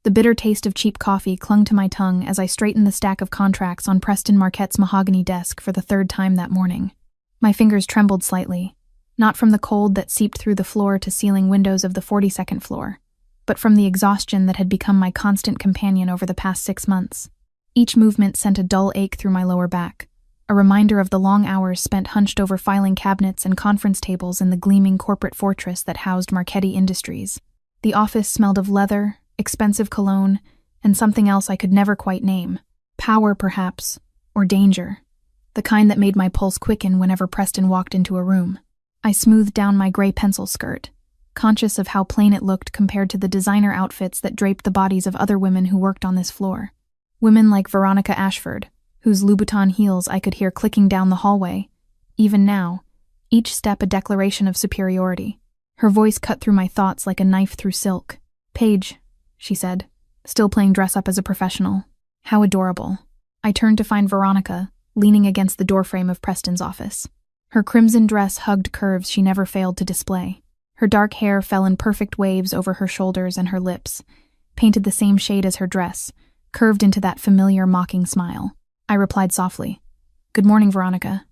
The bitter taste of cheap coffee clung to my tongue as I straightened the stack of contracts on Preston Marquette's mahogany desk for the third time that morning. My fingers trembled slightly, not from the cold that seeped through the floor-to-ceiling windows of the 42nd floor, but from the exhaustion that had become my constant companion over the past 6 months. Each movement sent a dull ache through my lower back, a reminder of the long hours spent hunched over filing cabinets and conference tables in the gleaming corporate fortress that housed Marchetti Industries. The office smelled of leather, expensive cologne, and something else I could never quite name. Power, perhaps, or danger. The kind that made my pulse quicken whenever Preston walked into a room. I smoothed down my gray pencil skirt, conscious of how plain it looked compared to the designer outfits that draped the bodies of other women who worked on this floor. Women like Veronica Ashford, whose Louboutin heels I could hear clicking down the hallway. Even now, each step a declaration of superiority. Her voice cut through my thoughts like a knife through silk. "Paige," she said, still playing dress-up as a professional. How adorable. I turned to find Veronica, leaning against the doorframe of Preston's office. Her crimson dress hugged curves she never failed to display. Her dark hair fell in perfect waves over her shoulders, and her lips, painted the same shade as her dress, curved into that familiar mocking smile. I replied softly, "Good morning, Veronica,"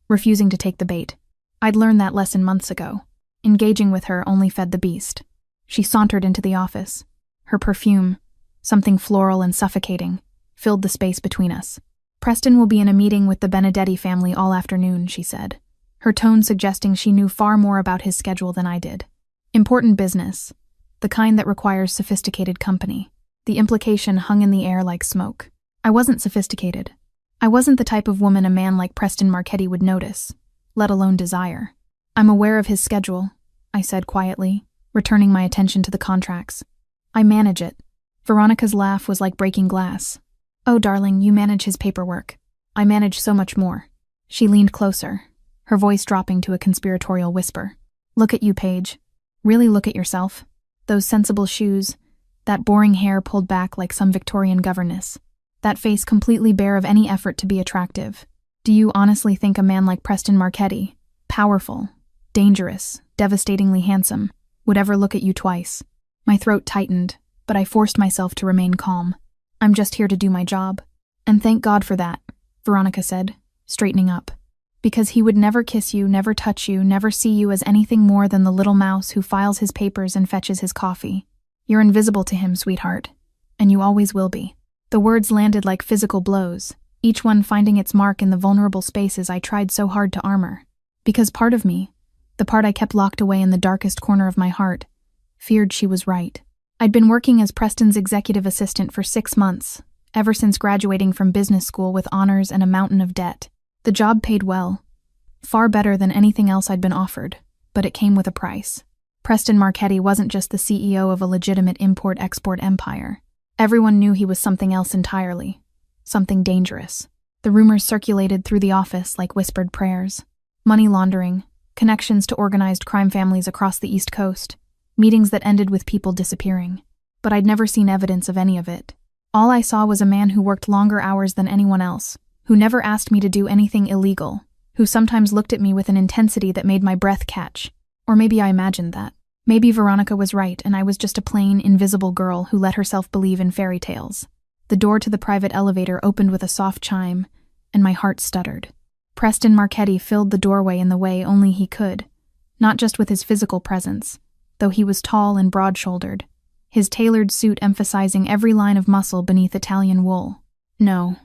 refusing to take the bait. I'd learned that lesson months ago. Engaging with her only fed the beast. She sauntered into the office. Her perfume, something floral and suffocating, filled the space between us. "Preston will be in a meeting with the Benedetti family all afternoon," she said, her tone suggesting she knew far more about his schedule than I did. Important business, the kind that requires sophisticated company. The implication hung in the air like smoke. I wasn't sophisticated. I wasn't the type of woman a man like Preston Marchetti would notice, let alone desire. "I'm aware of his schedule," I said quietly, returning my attention to the contracts. "I manage it." Veronica's laugh was like breaking glass. "Oh, darling, you manage his paperwork. I manage so much more." She leaned closer, her voice dropping to a conspiratorial whisper. "Look at you, Paige. Really look at yourself. Those sensible shoes, that boring hair pulled back like some Victorian governess, that face completely bare of any effort to be attractive. Do you honestly think a man like Preston Marchetti, powerful, dangerous, devastatingly handsome, would ever look at you twice?" My throat tightened, but I forced myself to remain calm. "I'm just here to do my job. And thank God for that," Veronica said, straightening up. "Because he would never kiss you, never touch you, never see you as anything more than the little mouse who files his papers and fetches his coffee. You're invisible to him, sweetheart. And you always will be." The words landed like physical blows, each one finding its mark in the vulnerable spaces I tried so hard to armor. Because part of me, the part I kept locked away in the darkest corner of my heart, feared she was right. I'd been working as Preston's executive assistant for 6 months, ever since graduating from business school with honors and a mountain of debt. The job paid well, far better than anything else I'd been offered, but it came with a price. Preston Marchetti wasn't just the CEO of a legitimate import-export empire. Everyone knew he was something else entirely, something dangerous. The rumors circulated through the office like whispered prayers. Money laundering, connections to organized crime families across the East Coast, meetings that ended with people disappearing. But I'd never seen evidence of any of it. All I saw was a man who worked longer hours than anyone else, who never asked me to do anything illegal, who sometimes looked at me with an intensity that made my breath catch. Or maybe I imagined that. Maybe Veronica was right and I was just a plain, invisible girl who let herself believe in fairy tales. The door to the private elevator opened with a soft chime, and my heart stuttered. Preston Marchetti filled the doorway in the way only he could, not just with his physical presence, though he was tall and broad-shouldered, his tailored suit emphasizing every line of muscle beneath Italian wool. No,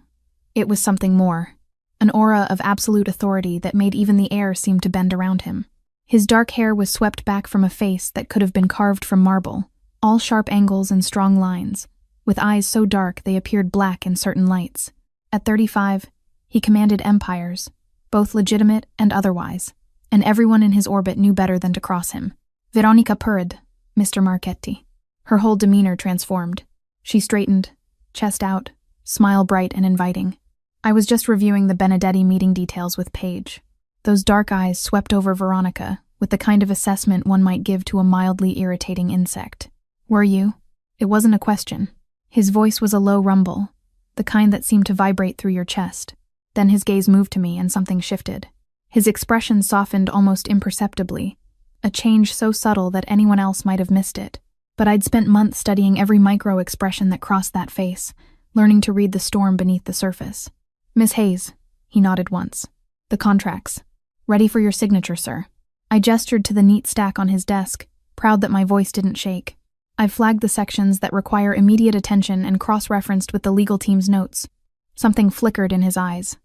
it was something more, an aura of absolute authority that made even the air seem to bend around him. His dark hair was swept back from a face that could have been carved from marble, all sharp angles and strong lines, with eyes so dark they appeared black in certain lights. At 35, he commanded empires, both legitimate and otherwise, and everyone in his orbit knew better than to cross him. "Veronica purred, Mr. Marchetti." Her whole demeanor transformed. She straightened, chest out, smile bright and inviting. I was just reviewing the Benedetti meeting details with Paige. Those dark eyes swept over Veronica with the kind of assessment one might give to a mildly irritating insect. "Were you?" It wasn't a question. His voice was a low rumble, the kind that seemed to vibrate through your chest. Then his gaze moved to me and something shifted. His expression softened almost imperceptibly, a change so subtle that anyone else might have missed it. But I'd spent months studying every micro-expression that crossed that face, learning to read the storm beneath the surface. "Miss Hayes," he nodded once. "The contracts. Ready for your signature, sir." I gestured to the neat stack on his desk, proud that my voice didn't shake. I've flagged the sections that require immediate attention and cross-referenced with the legal team's notes. Something flickered in his eyes.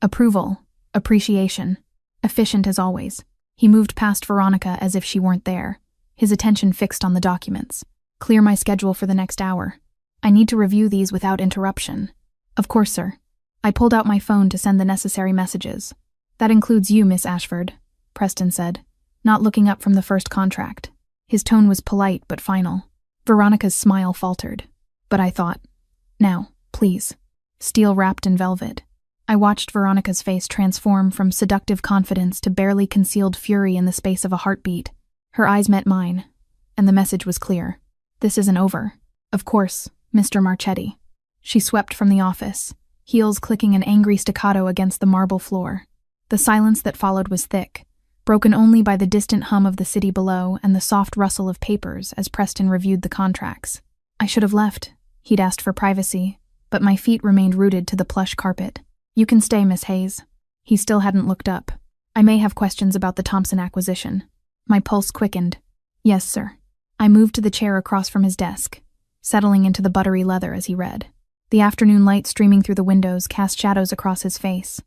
Approval, appreciation, efficient as always. He moved past Veronica as if she weren't there, his attention fixed on the documents. "Clear my schedule for the next hour. I need to review these without interruption." "Of course, sir." I pulled out my phone to send the necessary messages. "That includes you, Miss Ashford," Preston said, not looking up from the first contract. His tone was polite but final. Veronica's smile faltered. But I thought, "Now, please." Steel wrapped in velvet. I watched Veronica's face transform from seductive confidence to barely concealed fury in the space of a heartbeat. Her eyes met mine, and the message was clear. "This isn't over. Of course, Mr. Marchetti." She swept from the office, heels clicking an angry staccato against the marble floor. The silence that followed was thick, broken only by the distant hum of the city below and the soft rustle of papers as Preston reviewed the contracts. I should have left. He'd asked for privacy, but my feet remained rooted to the plush carpet. "You can stay, Miss Hayes." He still hadn't looked up. "I may have questions about the Thompson acquisition." My pulse quickened. "Yes, sir." I moved to the chair across from his desk, settling into the buttery leather as he read. The afternoon light streaming through the windows cast shadows across his face,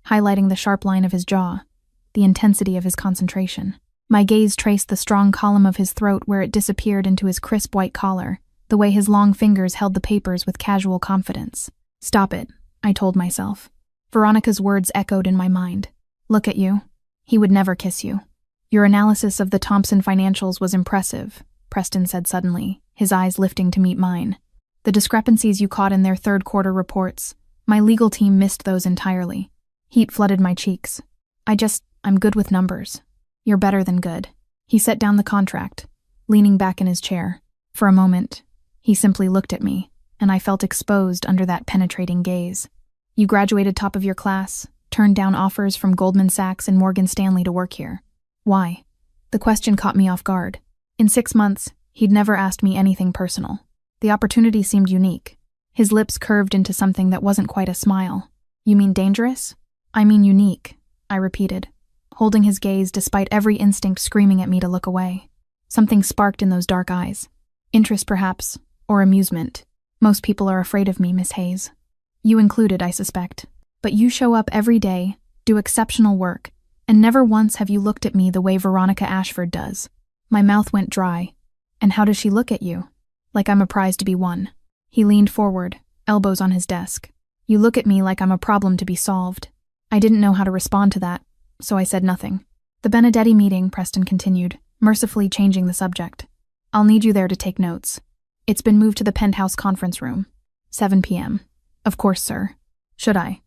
highlighting the sharp line of his jaw, the intensity of his concentration. My gaze traced the strong column of his throat where it disappeared into his crisp white collar, the way his long fingers held the papers with casual confidence. "Stop it," I told myself. Veronica's words echoed in my mind. "Look at you. He would never kiss you." "Your analysis of the Thompson financials was impressive," Preston said suddenly, his eyes lifting to meet mine. "The discrepancies you caught in their third-quarter reports, my legal team missed those entirely." Heat flooded my cheeks. I'm good with numbers." "You're better than good." He set down the contract, leaning back in his chair. For a moment, he simply looked at me, and I felt exposed under that penetrating gaze. "You graduated top of your class, turned down offers from Goldman Sachs and Morgan Stanley to work here. Why?" The question caught me off guard. In 6 months, he'd never asked me anything personal. The opportunity seemed unique. His lips curved into something that wasn't quite a smile. "You mean dangerous?" "I mean unique," I repeated, holding his gaze despite every instinct screaming at me to look away. Something sparked in those dark eyes. Interest, perhaps, or amusement. "Most people are afraid of me, Miss Hayes. You included, I suspect. But you show up every day, do exceptional work, and never once have you looked at me the way Veronica Ashford does." My mouth went dry. "And how does she look at you?" "Like I'm a prize to be won." He leaned forward, elbows on his desk. "You look at me like I'm a problem to be solved." I didn't know how to respond to that, so I said nothing. "The Benedetti meeting," Preston continued, mercifully changing the subject. "I'll need you there to take notes. It's been moved to the penthouse conference room. 7 p.m. "Of course, sir." "Should I?"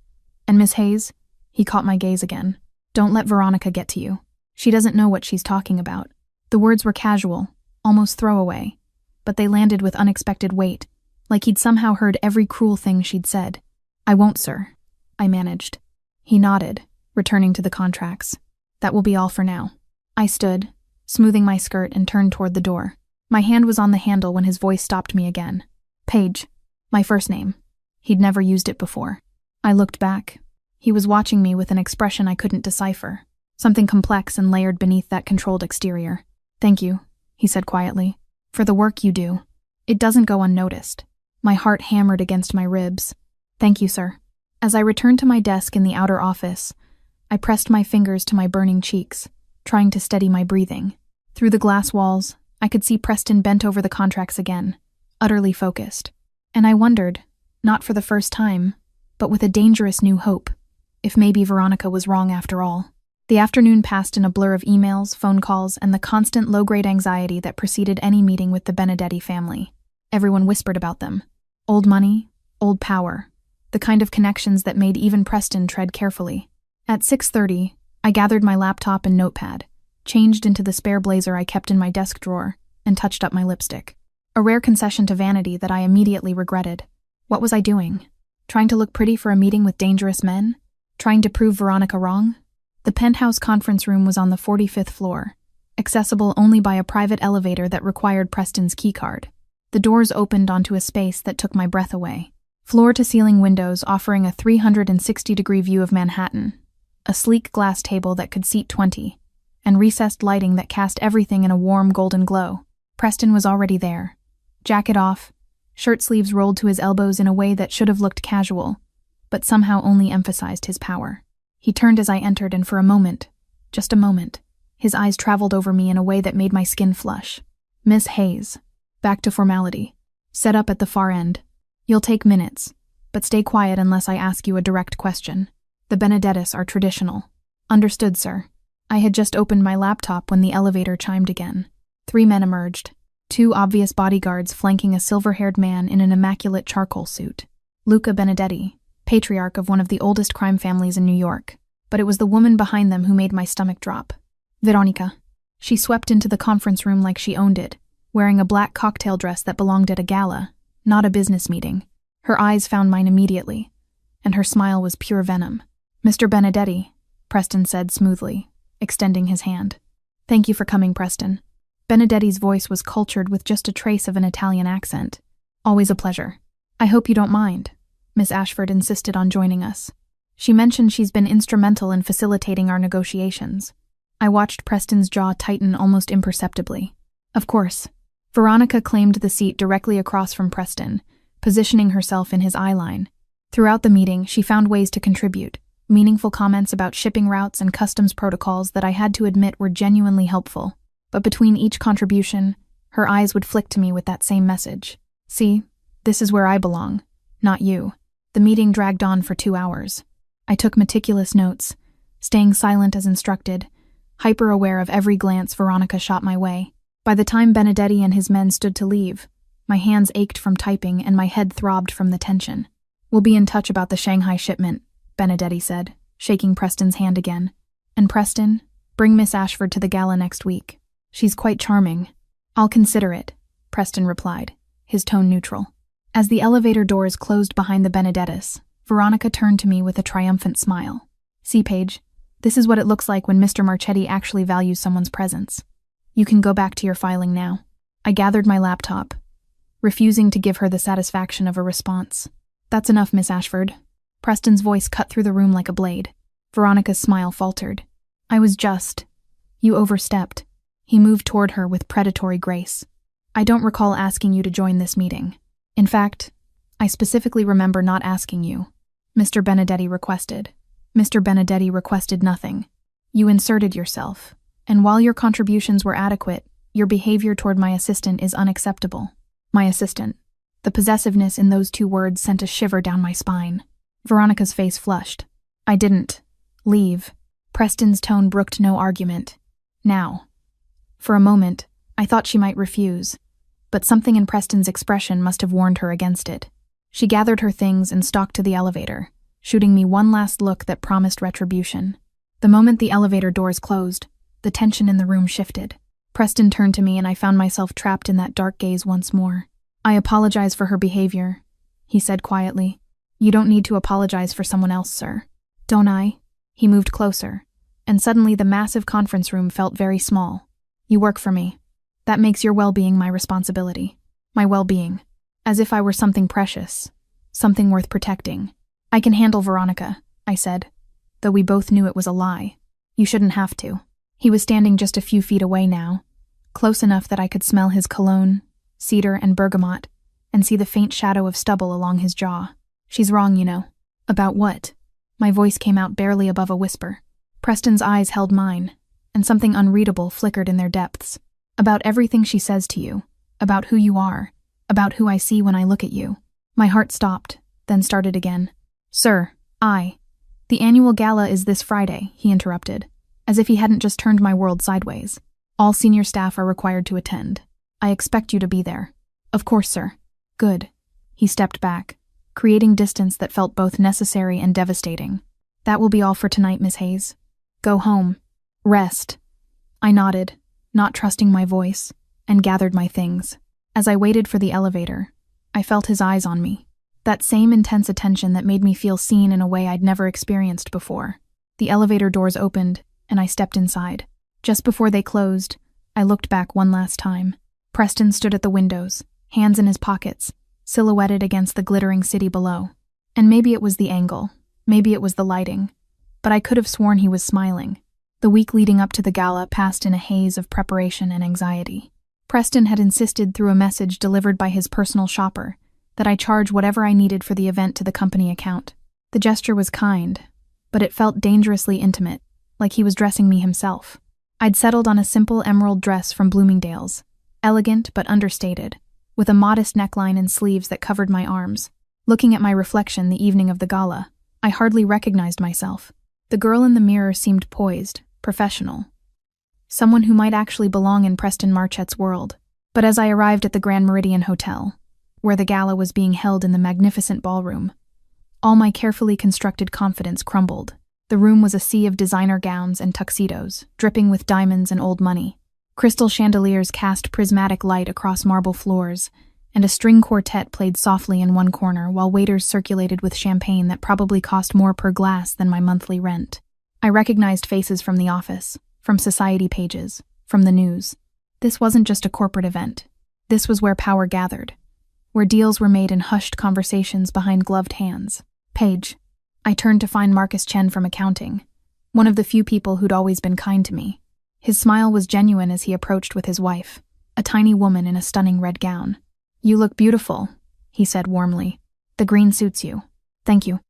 "And Miss Hayes?" He caught my gaze again. "Don't let Veronica get to you. She doesn't know what she's talking about." The words were casual, almost throwaway, but they landed with unexpected weight, like he'd somehow heard every cruel thing she'd said. "I won't, sir," I managed. He nodded, returning to the contracts. "That will be all for now." I stood, smoothing my skirt, and turned toward the door. My hand was on the handle when his voice stopped me again. "Paige." My first name. He'd never used it before. I looked back. He was watching me with an expression I couldn't decipher, something complex and layered beneath that controlled exterior. "Thank you," he said quietly, "for the work you do. It doesn't go unnoticed." My heart hammered against my ribs. "Thank you, sir." As I returned to my desk in the outer office, I pressed my fingers to my burning cheeks, trying to steady my breathing. Through the glass walls, I could see Preston bent over the contracts again, utterly focused. And I wondered, not for the first time, but with a dangerous new hope, if maybe Veronica was wrong after all. The afternoon passed in a blur of emails, phone calls, and the constant low-grade anxiety that preceded any meeting with the Benedetti family. Everyone whispered about them. Old money, old power, the kind of connections that made even Preston tread carefully. At 6:30, I gathered my laptop and notepad, changed into the spare blazer I kept in my desk drawer, and touched up my lipstick. A rare concession to vanity that I immediately regretted. What was I doing? Trying to look pretty for a meeting with dangerous men? Trying to prove Veronica wrong? The penthouse conference room was on the 45th floor, accessible only by a private elevator that required Preston's keycard. The doors opened onto a space that took my breath away. Floor-to-ceiling windows offering a 360-degree view of Manhattan, a sleek glass table that could seat 20, and recessed lighting that cast everything in a warm golden glow. Preston was already there. Jacket off, shirt sleeves rolled to his elbows in a way that should have looked casual, but somehow only emphasized his power. He turned as I entered, and for a moment, just a moment, his eyes traveled over me in a way that made my skin flush. "Miss Hayes." Back to formality. Set up at the far end. "You'll take minutes, but stay quiet unless I ask you a direct question. The Benedettis are traditional." "Understood, sir." I had just opened my laptop when the elevator chimed again. 3 men emerged, 2 obvious bodyguards flanking a silver-haired man in an immaculate charcoal suit. Luca Benedetti, patriarch of one of the oldest crime families in New York. But it was the woman behind them who made my stomach drop. Veronica. She swept into the conference room like she owned it, wearing a black cocktail dress that belonged at a gala, not a business meeting. Her eyes found mine immediately, and her smile was pure venom. "Mr. Benedetti," Preston said smoothly, extending his hand. "Thank you for coming, Preston." Benedetti's voice was cultured with just a trace of an Italian accent. "Always a pleasure. I hope you don't mind." Miss Ashford insisted on joining us. She mentioned she's been instrumental in facilitating our negotiations. I watched Preston's jaw tighten almost imperceptibly. Of course. Veronica claimed the seat directly across from Preston, positioning herself in his eye line. Throughout the meeting, she found ways to contribute, meaningful comments about shipping routes and customs protocols that I had to admit were genuinely helpful. But between each contribution, her eyes would flick to me with that same message. "See, this is where I belong, not you." The meeting dragged on for 2 hours. I took meticulous notes, staying silent as instructed, hyper-aware of every glance Veronica shot my way. By the time Benedetti and his men stood to leave, my hands ached from typing and my head throbbed from the tension. "We'll be in touch about the Shanghai shipment," Benedetti said, shaking Preston's hand again. "And Preston, bring Miss Ashford to the gala next week. She's quite charming." "I'll consider it," Preston replied, his tone neutral. As the elevator doors closed behind the Benedettis, Veronica turned to me with a triumphant smile. "See, Paige, this is what it looks like when Mr. Marchetti actually values someone's presence. You can go back to your filing now." I gathered my laptop, refusing to give her the satisfaction of a response. "That's enough, Miss Ashford." Preston's voice cut through the room like a blade. Veronica's smile faltered. "I was just. You overstepped." He moved toward her with predatory grace. "I don't recall asking you to join this meeting. In fact, I specifically remember not asking you. Mr. Benedetti requested. Mr. Benedetti requested nothing. You inserted yourself, and while your contributions were adequate, your behavior toward my assistant is unacceptable." My assistant. The possessiveness in those 2 words sent a shiver down my spine. Veronica's face flushed. "I didn't leave." Preston's tone brooked no argument. "Now." For a moment, I thought she might refuse, but something in Preston's expression must have warned her against it. She gathered her things and stalked to the elevator, shooting me one last look that promised retribution. The moment the elevator doors closed, the tension in the room shifted. Preston turned to me and I found myself trapped in that dark gaze once more. "I apologize for her behavior," he said quietly. "You don't need to apologize for someone else, sir." "Don't I?" He moved closer, and suddenly the massive conference room felt very small. "You work for me. That makes your well-being my responsibility. My well-being. As if I were something precious, something worth protecting." "I can handle Veronica," I said, though we both knew it was a lie. "You shouldn't have to." He was standing just a few feet away now, close enough that I could smell his cologne, cedar, and bergamot, and see the faint shadow of stubble along his jaw. "She's wrong, you know." "About what?" My voice came out barely above a whisper. Preston's eyes held mine, and something unreadable flickered in their depths. "About everything she says to you, about who you are, about who I see when I look at you." My heart stopped, then started again. "Sir, the annual gala is this Friday," he interrupted, as if he hadn't just turned my world sideways. "All senior staff are required to attend. I expect you to be there." "Of course, sir." "Good." He stepped back, creating distance that felt both necessary and devastating. "That will be all for tonight, Miss Hayes. Go home. Rest." I nodded, not trusting my voice, and gathered my things. As I waited for the elevator, I felt his eyes on me. That same intense attention that made me feel seen in a way I'd never experienced before. The elevator doors opened, and I stepped inside. Just before they closed, I looked back one last time. Preston stood at the windows, hands in his pockets, silhouetted against the glittering city below. And maybe it was the angle, maybe it was the lighting, but I could have sworn he was smiling. The week leading up to the gala passed in a haze of preparation and anxiety. Preston had insisted through a message delivered by his personal shopper that I charge whatever I needed for the event to the company account. The gesture was kind, but it felt dangerously intimate, like he was dressing me himself. I'd settled on a simple emerald dress from Bloomingdale's, elegant but understated, with a modest neckline and sleeves that covered my arms. Looking at my reflection the evening of the gala, I hardly recognized myself. The girl in the mirror seemed poised, professional. Someone who might actually belong in Preston Marchette's world. But as I arrived at the Grand Meridian Hotel, where the gala was being held in the magnificent ballroom, all my carefully constructed confidence crumbled. The room was a sea of designer gowns and tuxedos, dripping with diamonds and old money. Crystal chandeliers cast prismatic light across marble floors, and a string quartet played softly in one corner while waiters circulated with champagne that probably cost more per glass than my monthly rent. I recognized faces from the office, from society pages, from the news. This wasn't just a corporate event. This was where power gathered, where deals were made in hushed conversations behind gloved hands. Paige. I turned to find Marcus Chen from accounting, one of the few people who'd always been kind to me. His smile was genuine as he approached with his wife, a tiny woman in a stunning red gown. "You look beautiful," he said warmly. "The green suits you." "Thank you."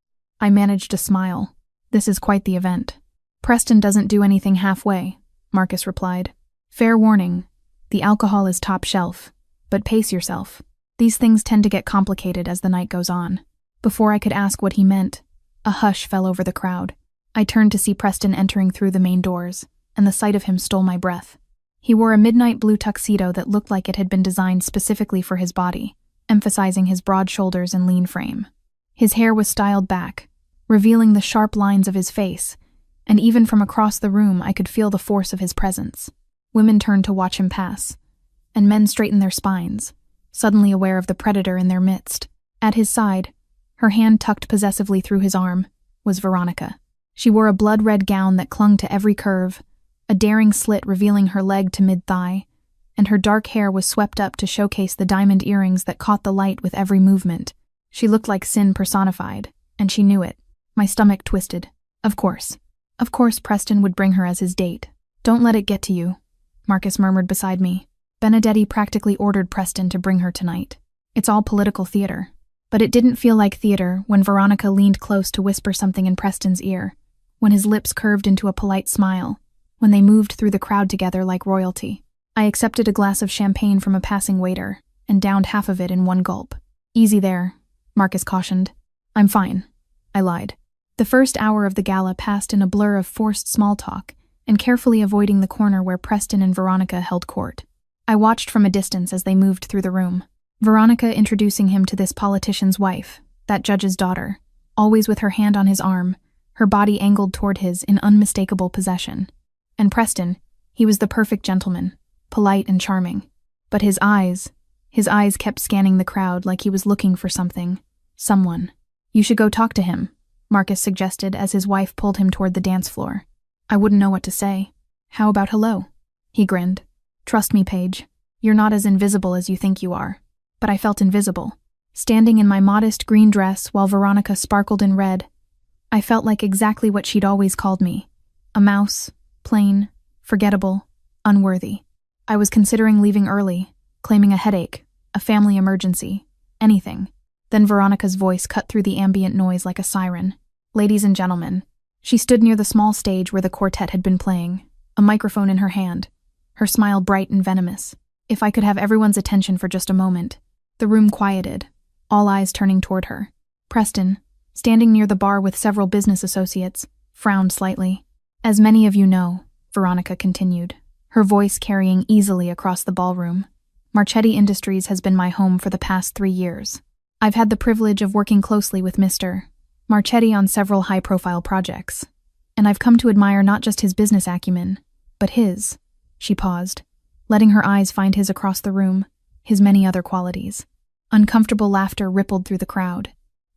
I managed a smile. "This is quite the event." "Preston doesn't do anything halfway," Marcus replied. "Fair warning, the alcohol is top shelf, but pace yourself. These things tend to get complicated as the night goes on." Before I could ask what he meant, a hush fell over the crowd. I turned to see Preston entering through the main doors, and the sight of him stole my breath. He wore a midnight blue tuxedo that looked like it had been designed specifically for his body, emphasizing his broad shoulders and lean frame. His hair was styled back, revealing the sharp lines of his face, and even from across the room I could feel the force of his presence. Women turned to watch him pass, and men straightened their spines, suddenly aware of the predator in their midst. At his side, her hand tucked possessively through his arm, was Veronica. She wore a blood-red gown that clung to every curve, a daring slit revealing her leg to mid-thigh, and her dark hair was swept up to showcase the diamond earrings that caught the light with every movement. She looked like sin personified, and she knew it. My stomach twisted. Of course Preston would bring her as his date. "Don't let it get to you," Marcus murmured beside me. Benedetti practically ordered Preston to bring her tonight. It's all political theater. But it didn't feel like theater when Veronica leaned close to whisper something in Preston's ear, when his lips curved into a polite smile, when they moved through the crowd together like royalty. I accepted a glass of champagne from a passing waiter and downed half of it in one gulp. "Easy there," Marcus cautioned. "I'm fine," I lied. The first hour of the gala passed in a blur of forced small talk and carefully avoiding the corner where Preston and Veronica held court. I watched from a distance as they moved through the room. Veronica introducing him to this politician's wife, that judge's daughter, always with her hand on his arm, her body angled toward his in unmistakable possession. And Preston, he was the perfect gentleman, polite and charming. But his eyes kept scanning the crowd like he was looking for something, someone. "You should go talk to him," Marcus suggested as his wife pulled him toward the dance floor. I wouldn't know what to say. "How about hello?" He grinned. "Trust me, Paige, you're not as invisible as you think you are." But I felt invisible. Standing in my modest green dress while Veronica sparkled in red, I felt like exactly what she'd always called me. A mouse, plain, forgettable, unworthy. I was considering leaving early, claiming a headache, a family emergency, anything. Then Veronica's voice cut through the ambient noise like a siren. "Ladies and gentlemen." She stood near the small stage where the quartet had been playing, a microphone in her hand, her smile bright and venomous. If I could have everyone's attention for just a moment. The room quieted, all eyes turning toward her. Preston, standing near the bar with several business associates, frowned slightly. "As many of you know," Veronica continued, her voice carrying easily across the ballroom, "Marchetti Industries has been my home for the past 3 years. I've had the privilege of working closely with Mr. Marchetti on several high-profile projects, and I've come to admire not just his business acumen, but his," she paused, letting her eyes find his across the room, his many other qualities. Uncomfortable laughter rippled through the crowd.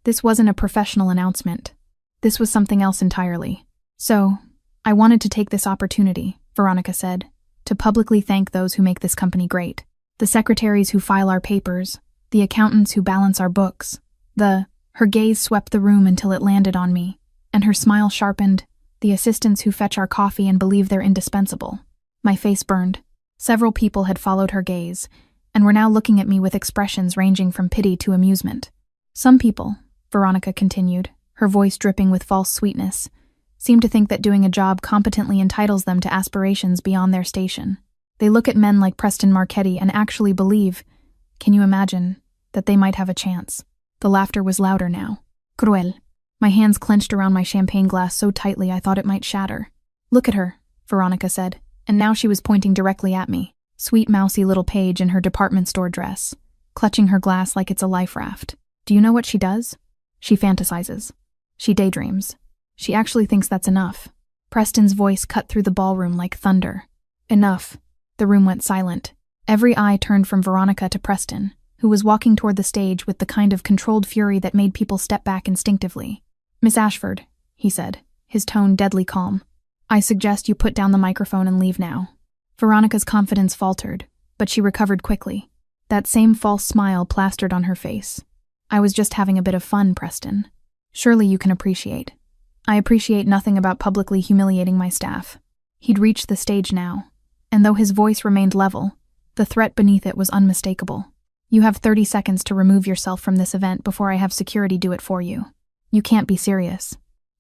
This wasn't a professional announcement. This was something else entirely. "So, I wanted to take this opportunity," Veronica said, to publicly thank those who make this company great. The secretaries who file our papers, the accountants who balance our books. Her gaze swept the room until it landed on me, and her smile sharpened, the assistants who fetch our coffee and believe they're indispensable. My face burned. Several people had followed her gaze, and were now looking at me with expressions ranging from pity to amusement. Some people, Veronica continued, her voice dripping with false sweetness, seem to think that doing a job competently entitles them to aspirations beyond their station. They look at men like Preston Marchetti and actually believe, can you imagine, that they might have a chance. The laughter was louder now. Cruel. My hands clenched around my champagne glass so tightly I thought it might shatter. Look at her, Veronica said, and now she was pointing directly at me, sweet mousy little page in her department store dress, clutching her glass like it's a life raft. Do you know what she does? She fantasizes. She daydreams. She actually thinks that's enough. Preston's voice cut through the ballroom like thunder. Enough. The room went silent. Every eye turned from Veronica to Preston, who was walking toward the stage with the kind of controlled fury that made people step back instinctively. Miss Ashford, he said, his tone deadly calm. I suggest you put down the microphone and leave now. Veronica's confidence faltered, but she recovered quickly. That same false smile plastered on her face. I was just having a bit of fun, Preston. Surely you can appreciate. I appreciate nothing about publicly humiliating my staff. He'd reached the stage now, and though his voice remained level, the threat beneath it was unmistakable. You have 30 seconds to remove yourself from this event before I have security do it for you. You can't be serious.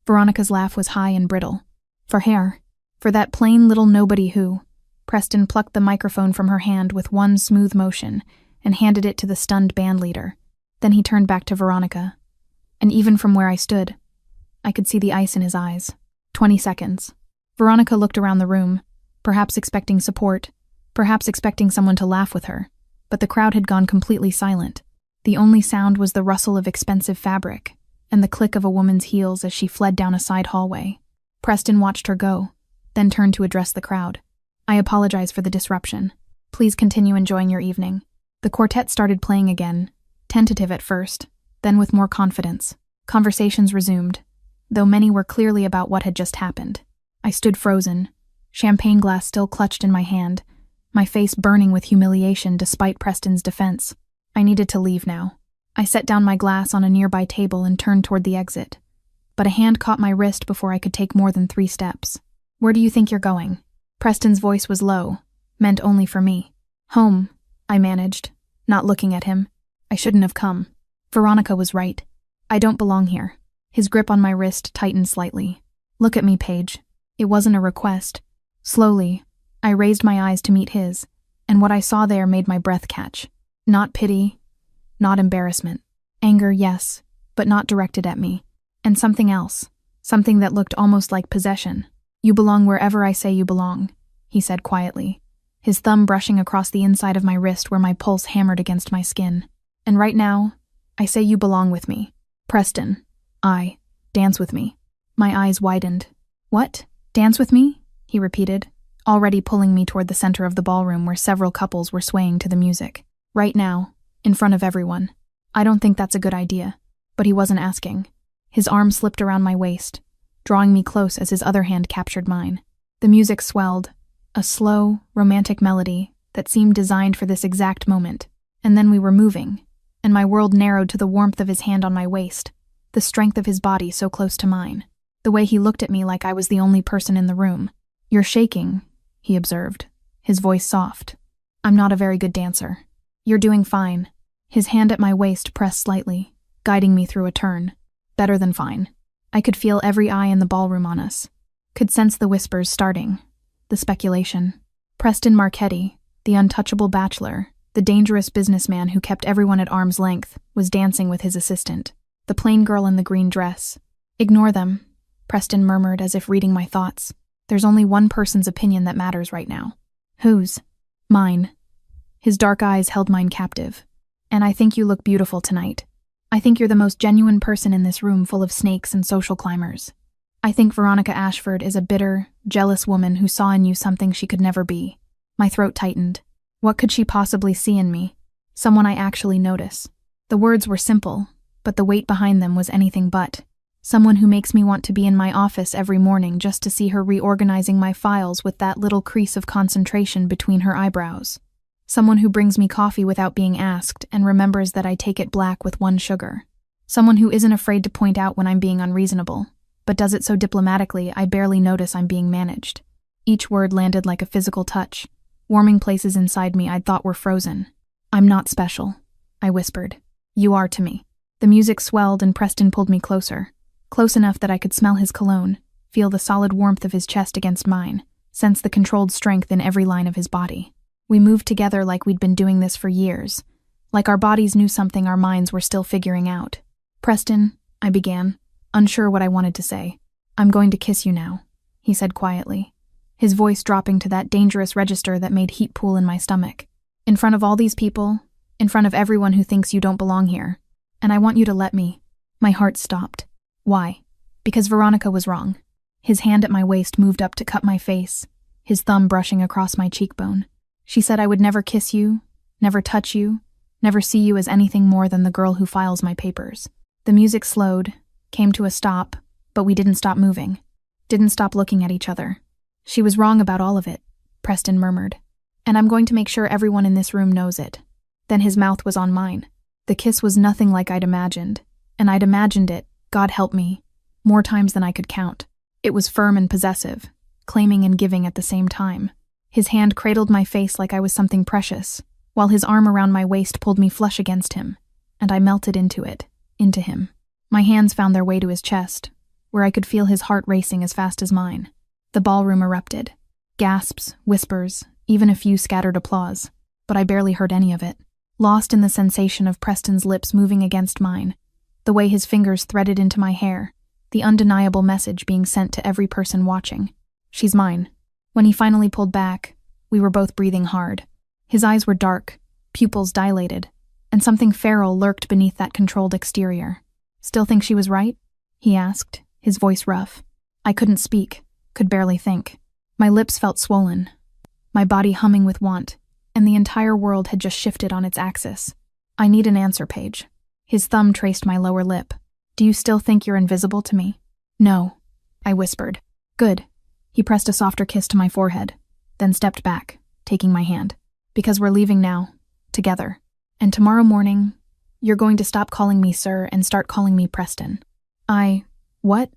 Veronica's laugh was high and brittle. For hair. For that plain little nobody who... Preston plucked the microphone from her hand with one smooth motion and handed it to the stunned bandleader. Then he turned back to Veronica. And even from where I stood, I could see the ice in his eyes. 20 seconds. Veronica looked around the room, perhaps expecting support, perhaps expecting someone to laugh with her, but the crowd had gone completely silent. The only sound was the rustle of expensive fabric and the click of a woman's heels as she fled down a side hallway. Preston watched her go, then turned to address the crowd. I apologize for the disruption. Please continue enjoying your evening. The quartet started playing again, tentative at first, then with more confidence. Conversations resumed, though many were clearly about what had just happened. I stood frozen, champagne glass still clutched in my hand, my face burning with humiliation despite Preston's defense. I needed to leave now. I set down my glass on a nearby table and turned toward the exit. But a hand caught my wrist before I could take more than 3 steps. Where do you think you're going? Preston's voice was low, meant only for me. Home, I managed, not looking at him. I shouldn't have come. Veronica was right. I don't belong here. His grip on my wrist tightened slightly. Look at me, Paige. It wasn't a request. Slowly, I raised my eyes to meet his, and what I saw there made my breath catch. Not pity, not embarrassment. Anger, yes, but not directed at me. And something else, something that looked almost like possession. You belong wherever I say you belong, he said quietly, his thumb brushing across the inside of my wrist where my pulse hammered against my skin. And right now, I say you belong with me. Preston, dance with me. My eyes widened. What? Dance with me? He repeated, already pulling me toward the center of the ballroom where several couples were swaying to the music. Right now, in front of everyone. I don't think that's a good idea. But he wasn't asking. His arm slipped around my waist, drawing me close as his other hand captured mine. The music swelled, a slow, romantic melody that seemed designed for this exact moment. And then we were moving, and my world narrowed to the warmth of his hand on my waist, the strength of his body so close to mine, the way he looked at me like I was the only person in the room. You're shaking, he observed, his voice soft. I'm not a very good dancer. You're doing fine. His hand at my waist pressed slightly, guiding me through a turn. Better than fine. I could feel every eye in the ballroom on us. Could sense the whispers starting. The speculation. Preston Marchetti, the untouchable bachelor, the dangerous businessman who kept everyone at arm's length, was dancing with his assistant, the plain girl in the green dress. Ignore them, Preston murmured as if reading my thoughts. There's only one person's opinion that matters right now. Whose? Mine. His dark eyes held mine captive. And I think you look beautiful tonight. I think you're the most genuine person in this room full of snakes and social climbers. I think Veronica Ashford is a bitter, jealous woman who saw in you something she could never be. My throat tightened. What could she possibly see in me? Someone I actually notice. The words were simple, but the weight behind them was anything but. Someone who makes me want to be in my office every morning just to see her reorganizing my files with that little crease of concentration between her eyebrows. Someone who brings me coffee without being asked and remembers that I take it black with 1 sugar. Someone who isn't afraid to point out when I'm being unreasonable, but does it so diplomatically I barely notice I'm being managed. Each word landed like a physical touch, warming places inside me I'd thought were frozen. "I'm not special," I whispered. "You are to me." The music swelled and Preston pulled me closer, close enough that I could smell his cologne, feel the solid warmth of his chest against mine, sense the controlled strength in every line of his body. We moved together like we'd been doing this for years, like our bodies knew something our minds were still figuring out. "Preston," I began, unsure what I wanted to say. "I'm going to kiss you now," he said quietly, his voice dropping to that dangerous register that made heat pool in my stomach. "In front of all these people, in front of everyone who thinks you don't belong here. And I want you to let me." My heart stopped. Why? Because Veronica was wrong. His hand at my waist moved up to cut my face, his thumb brushing across my cheekbone. She said I would never kiss you, never touch you, never see you as anything more than the girl who files my papers. The music slowed, came to a stop, but we didn't stop moving, didn't stop looking at each other. "She was wrong about all of it," Preston murmured. "And I'm going to make sure everyone in this room knows it." Then his mouth was on mine. The kiss was nothing like I'd imagined, and I'd imagined it, God help me, more times than I could count. It was firm and possessive, claiming and giving at the same time. His hand cradled my face like I was something precious, while his arm around my waist pulled me flush against him, and I melted into it, into him. My hands found their way to his chest, where I could feel his heart racing as fast as mine. The ballroom erupted. Gasps, whispers, even a few scattered applause, but I barely heard any of it. Lost in the sensation of Preston's lips moving against mine, the way his fingers threaded into my hair, the undeniable message being sent to every person watching. "She's mine." When he finally pulled back, we were both breathing hard. His eyes were dark, pupils dilated, and something feral lurked beneath that controlled exterior. "Still think she was right?" he asked, his voice rough. I couldn't speak, could barely think. My lips felt swollen, my body humming with want, and the entire world had just shifted on its axis. "I need an answer, Paige." His thumb traced my lower lip. "Do you still think you're invisible to me?" "No," I whispered. "Good." He pressed a softer kiss to my forehead, then stepped back, taking my hand. "Because we're leaving now, together. And tomorrow morning, you're going to stop calling me sir and start calling me Preston." What?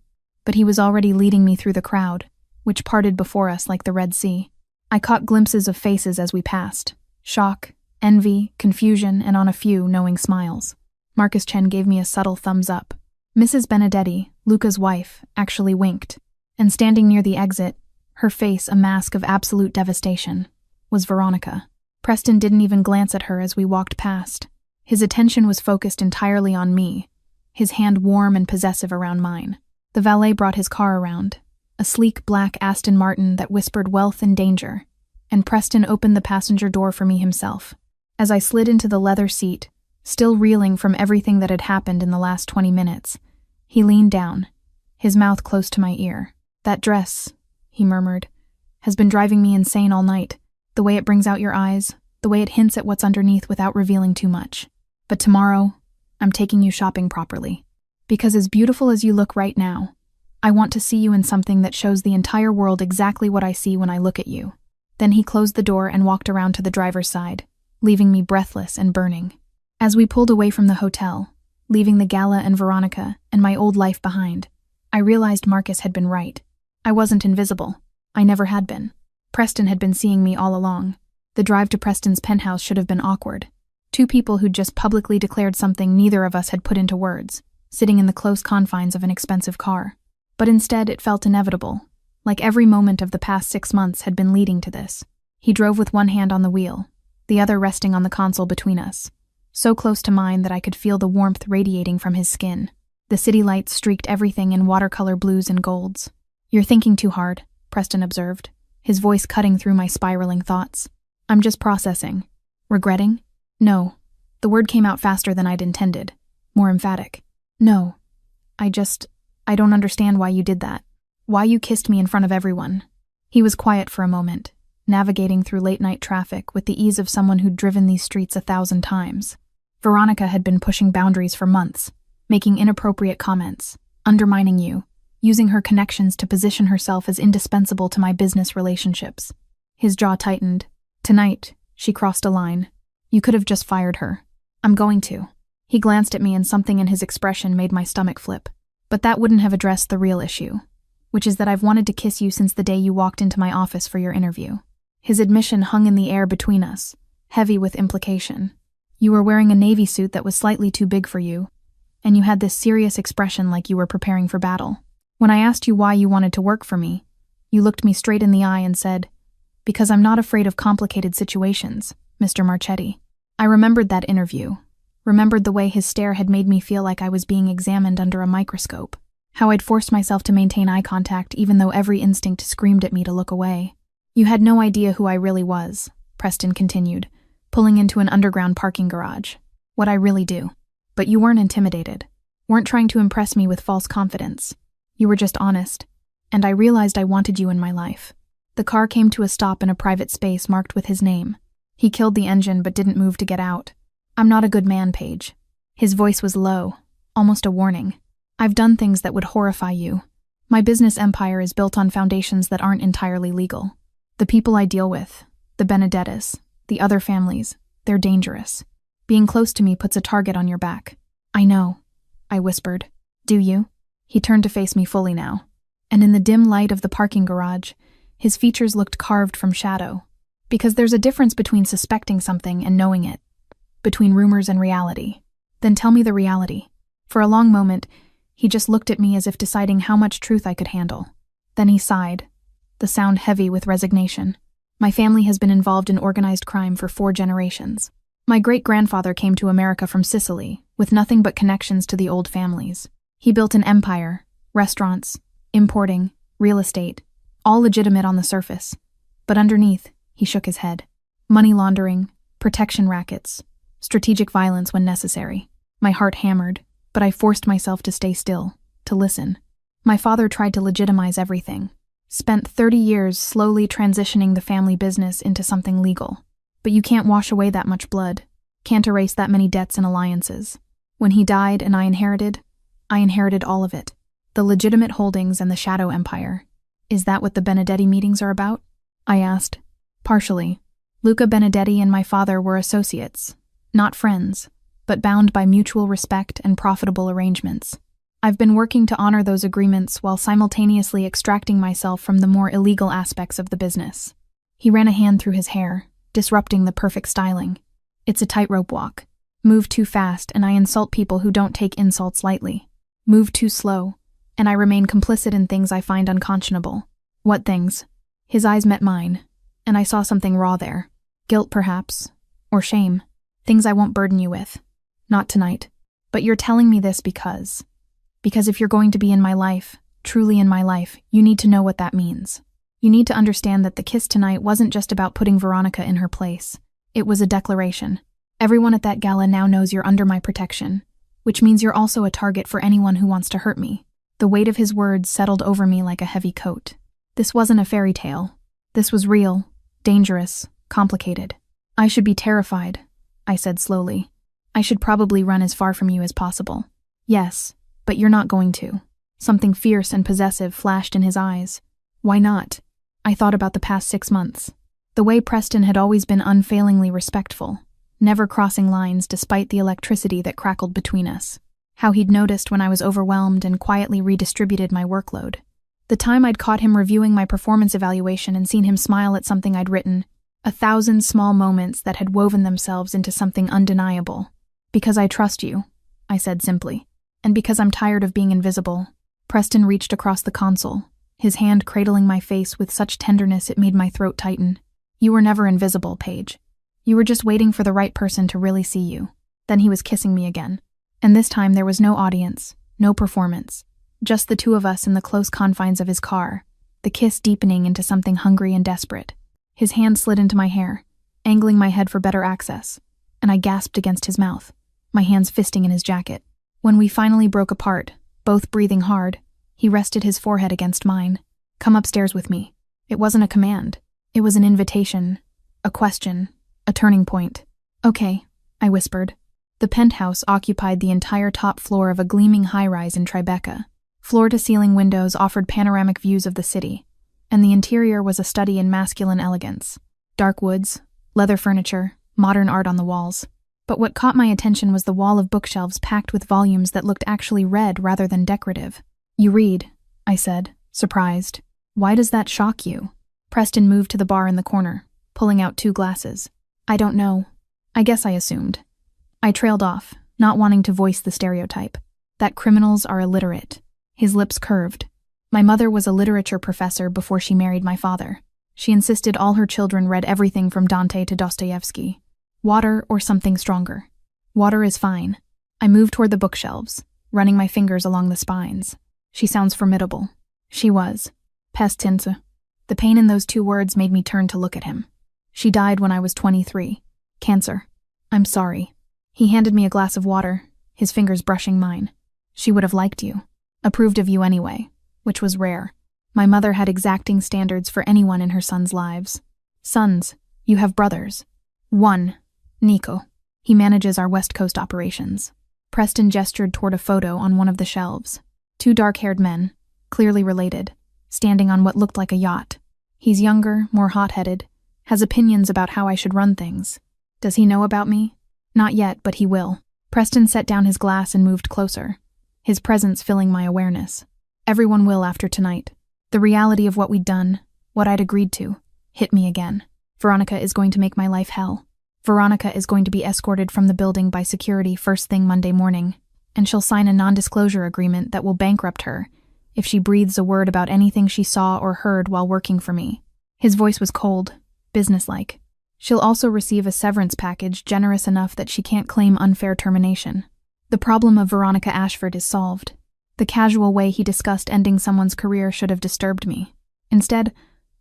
But he was already leading me through the crowd, which parted before us like the Red Sea. I caught glimpses of faces as we passed. Shock, envy, confusion, and on a few, knowing smiles. Marcus Chen gave me a subtle thumbs up. Mrs. Benedetti, Luca's wife, actually winked. And standing near the exit, her face a mask of absolute devastation, was Veronica. Preston didn't even glance at her as we walked past. His attention was focused entirely on me, his hand warm and possessive around mine. The valet brought his car around, a sleek black Aston Martin that whispered wealth and danger, and Preston opened the passenger door for me himself. As I slid into the leather seat, still reeling from everything that had happened in the last 20 minutes, he leaned down, his mouth close to my ear. "That dress," he murmured, "has been driving me insane all night. The way it brings out your eyes, the way it hints at what's underneath without revealing too much. But tomorrow, I'm taking you shopping properly. Because as beautiful as you look right now, I want to see you in something that shows the entire world exactly what I see when I look at you." Then he closed the door and walked around to the driver's side, leaving me breathless and burning. As we pulled away from the hotel, leaving the gala and Veronica and my old life behind, I realized Marcus had been right. I wasn't invisible. I never had been. Preston had been seeing me all along. The drive to Preston's penthouse should have been awkward. Two people who'd just publicly declared something neither of us had put into words, sitting in the close confines of an expensive car. But instead it felt inevitable, like every moment of the past 6 months had been leading to this. He drove with one hand on the wheel, the other resting on the console between us, so close to mine that I could feel the warmth radiating from his skin. The city lights streaked everything in watercolor blues and golds. "You're thinking too hard," Preston observed, his voice cutting through my spiraling thoughts. "I'm just processing." "Regretting?" "No." The word came out faster than I'd intended, more emphatic. "No. I don't understand why you did that. Why you kissed me in front of everyone." He was quiet for a moment, navigating through late-night traffic with the ease of someone who'd driven these streets 1,000 times. Veronica had been pushing boundaries for months, making inappropriate comments, undermining you, using her connections to position herself as indispensable to my business relationships. His jaw tightened. Tonight, she crossed a line. You could have just fired her. I'm going to. He glanced at me and something in his expression made my stomach flip. But that wouldn't have addressed the real issue, which is that I've wanted to kiss you since the day you walked into my office for your interview. His admission hung in the air between us, heavy with implication. You were wearing a navy suit that was slightly too big for you, and you had this serious expression like you were preparing for battle. When I asked you why you wanted to work for me, you looked me straight in the eye and said, "Because I'm not afraid of complicated situations, Mr. Marchetti." I remembered that interview, remembered the way his stare had made me feel like I was being examined under a microscope, how I'd forced myself to maintain eye contact even though every instinct screamed at me to look away. You had no idea who I really was, Preston continued, pulling into an underground parking garage. What I really do. But you weren't intimidated, weren't trying to impress me with false confidence. You were just honest, and I realized I wanted you in my life. The car came to a stop in a private space marked with his name. He killed the engine but didn't move to get out. I'm not a good man, Paige. His voice was low, almost a warning. I've done things that would horrify you. My business empire is built on foundations that aren't entirely legal. The people I deal with, the Benedettas, the other families, they're dangerous. Being close to me puts a target on your back. I know, I whispered. Do you? He turned to face me fully now, and in the dim light of the parking garage, his features looked carved from shadow. Because there's a difference between suspecting something and knowing it, between rumors and reality. Then tell me the reality. For a long moment, he just looked at me as if deciding how much truth I could handle. Then he sighed, the sound heavy with resignation. My family has been involved in organized crime for 4 generations. My great-grandfather came to America from Sicily, with nothing but connections to the old families. He built an empire, restaurants, importing, real estate, all legitimate on the surface. But underneath, he shook his head. Money laundering, protection rackets, strategic violence when necessary. My heart hammered, but I forced myself to stay still, to listen. My father tried to legitimize everything. Spent 30 years slowly transitioning the family business into something legal. But you can't wash away that much blood, can't erase that many debts and alliances. When he died and I inherited all of it. The legitimate holdings and the shadow empire. Is that what the Benedetti meetings are about? I asked. Partially. Luca Benedetti and my father were associates, not friends, but bound by mutual respect and profitable arrangements. I've been working to honor those agreements while simultaneously extracting myself from the more illegal aspects of the business. He ran a hand through his hair, disrupting the perfect styling. It's a tightrope walk. Move too fast and I insult people who don't take insults lightly. Move too slow, and I remain complicit in things I find unconscionable. What things? His eyes met mine, and I saw something raw there. Guilt, perhaps, or shame. Things I won't burden you with. Not tonight. But you're telling me this because if you're going to be in my life, truly in my life, you need to know what that means. You need to understand that the kiss tonight wasn't just about putting Veronica in her place. It was a declaration. Everyone at that gala now knows you're under my protection, which means you're also a target for anyone who wants to hurt me. The weight of his words settled over me like a heavy coat. This wasn't a fairy tale. This was real, dangerous, complicated. I should be terrified, I said slowly. I should probably run as far from you as possible. Yes, but you're not going to. Something fierce and possessive flashed in his eyes. Why not? I thought about the past 6 months. The way Preston had always been unfailingly respectful, never crossing lines despite the electricity that crackled between us. How he'd noticed when I was overwhelmed and quietly redistributed my workload. The time I'd caught him reviewing my performance evaluation and seen him smile at something I'd written. 1,000 small moments that had woven themselves into something undeniable. Because I trust you, I said simply. And because I'm tired of being invisible. Preston reached across the console, his hand cradling my face with such tenderness it made my throat tighten. You were never invisible, Paige. You were just waiting for the right person to really see you. Then he was kissing me again. And this time there was no audience, no performance. Just the two of us in the close confines of his car, the kiss deepening into something hungry and desperate. His hand slid into my hair, angling my head for better access, and I gasped against his mouth, my hands fisting in his jacket. When we finally broke apart, both breathing hard, he rested his forehead against mine. Come upstairs with me. It wasn't a command. It was an invitation, a question, a turning point. Okay, I whispered. The penthouse occupied the entire top floor of a gleaming high-rise in Tribeca. Floor-to-ceiling windows offered panoramic views of the city, and the interior was a study in masculine elegance. Dark woods, leather furniture, modern art on the walls. But what caught my attention was the wall of bookshelves packed with volumes that looked actually read rather than decorative. "You read," I said, surprised. "Why does that shock you?" Preston moved to the bar in the corner, pulling out 2 glasses. "I don't know. I guess I assumed." I trailed off, not wanting to voice the stereotype. That criminals are illiterate. His lips curved. My mother was a literature professor before she married my father. She insisted all her children read everything from Dante to Dostoevsky. Water or something stronger. Water is fine. I moved toward the bookshelves, running my fingers along the spines. She sounds formidable. She was. Pestinse. The pain in those 2 words made me turn to look at him. She died when I was 23. Cancer. I'm sorry. He handed me a glass of water, his fingers brushing mine. She would have liked you. Approved of you anyway, which was rare. My mother had exacting standards for anyone in her sons' lives. "Sons, you have brothers." "One, Nico. He manages our West Coast operations." Preston gestured toward a photo on one of the shelves. 2 dark-haired men, clearly related, standing on what looked like a yacht. "He's younger, more hot-headed, has opinions about how I should run things. Does he know about me?" "Not yet, but he will." Preston set down his glass and moved closer, his presence filling my awareness. "Everyone will after tonight." The reality of what we'd done, what I'd agreed to, hit me again. Veronica is going to make my life hell. Veronica is going to be escorted from the building by security first thing Monday morning, and she'll sign a non-disclosure agreement that will bankrupt her if she breathes a word about anything she saw or heard while working for me. His voice was cold, businesslike. She'll also receive a severance package generous enough that she can't claim unfair termination. The problem of Veronica Ashford is solved. The casual way he discussed ending someone's career should have disturbed me. Instead,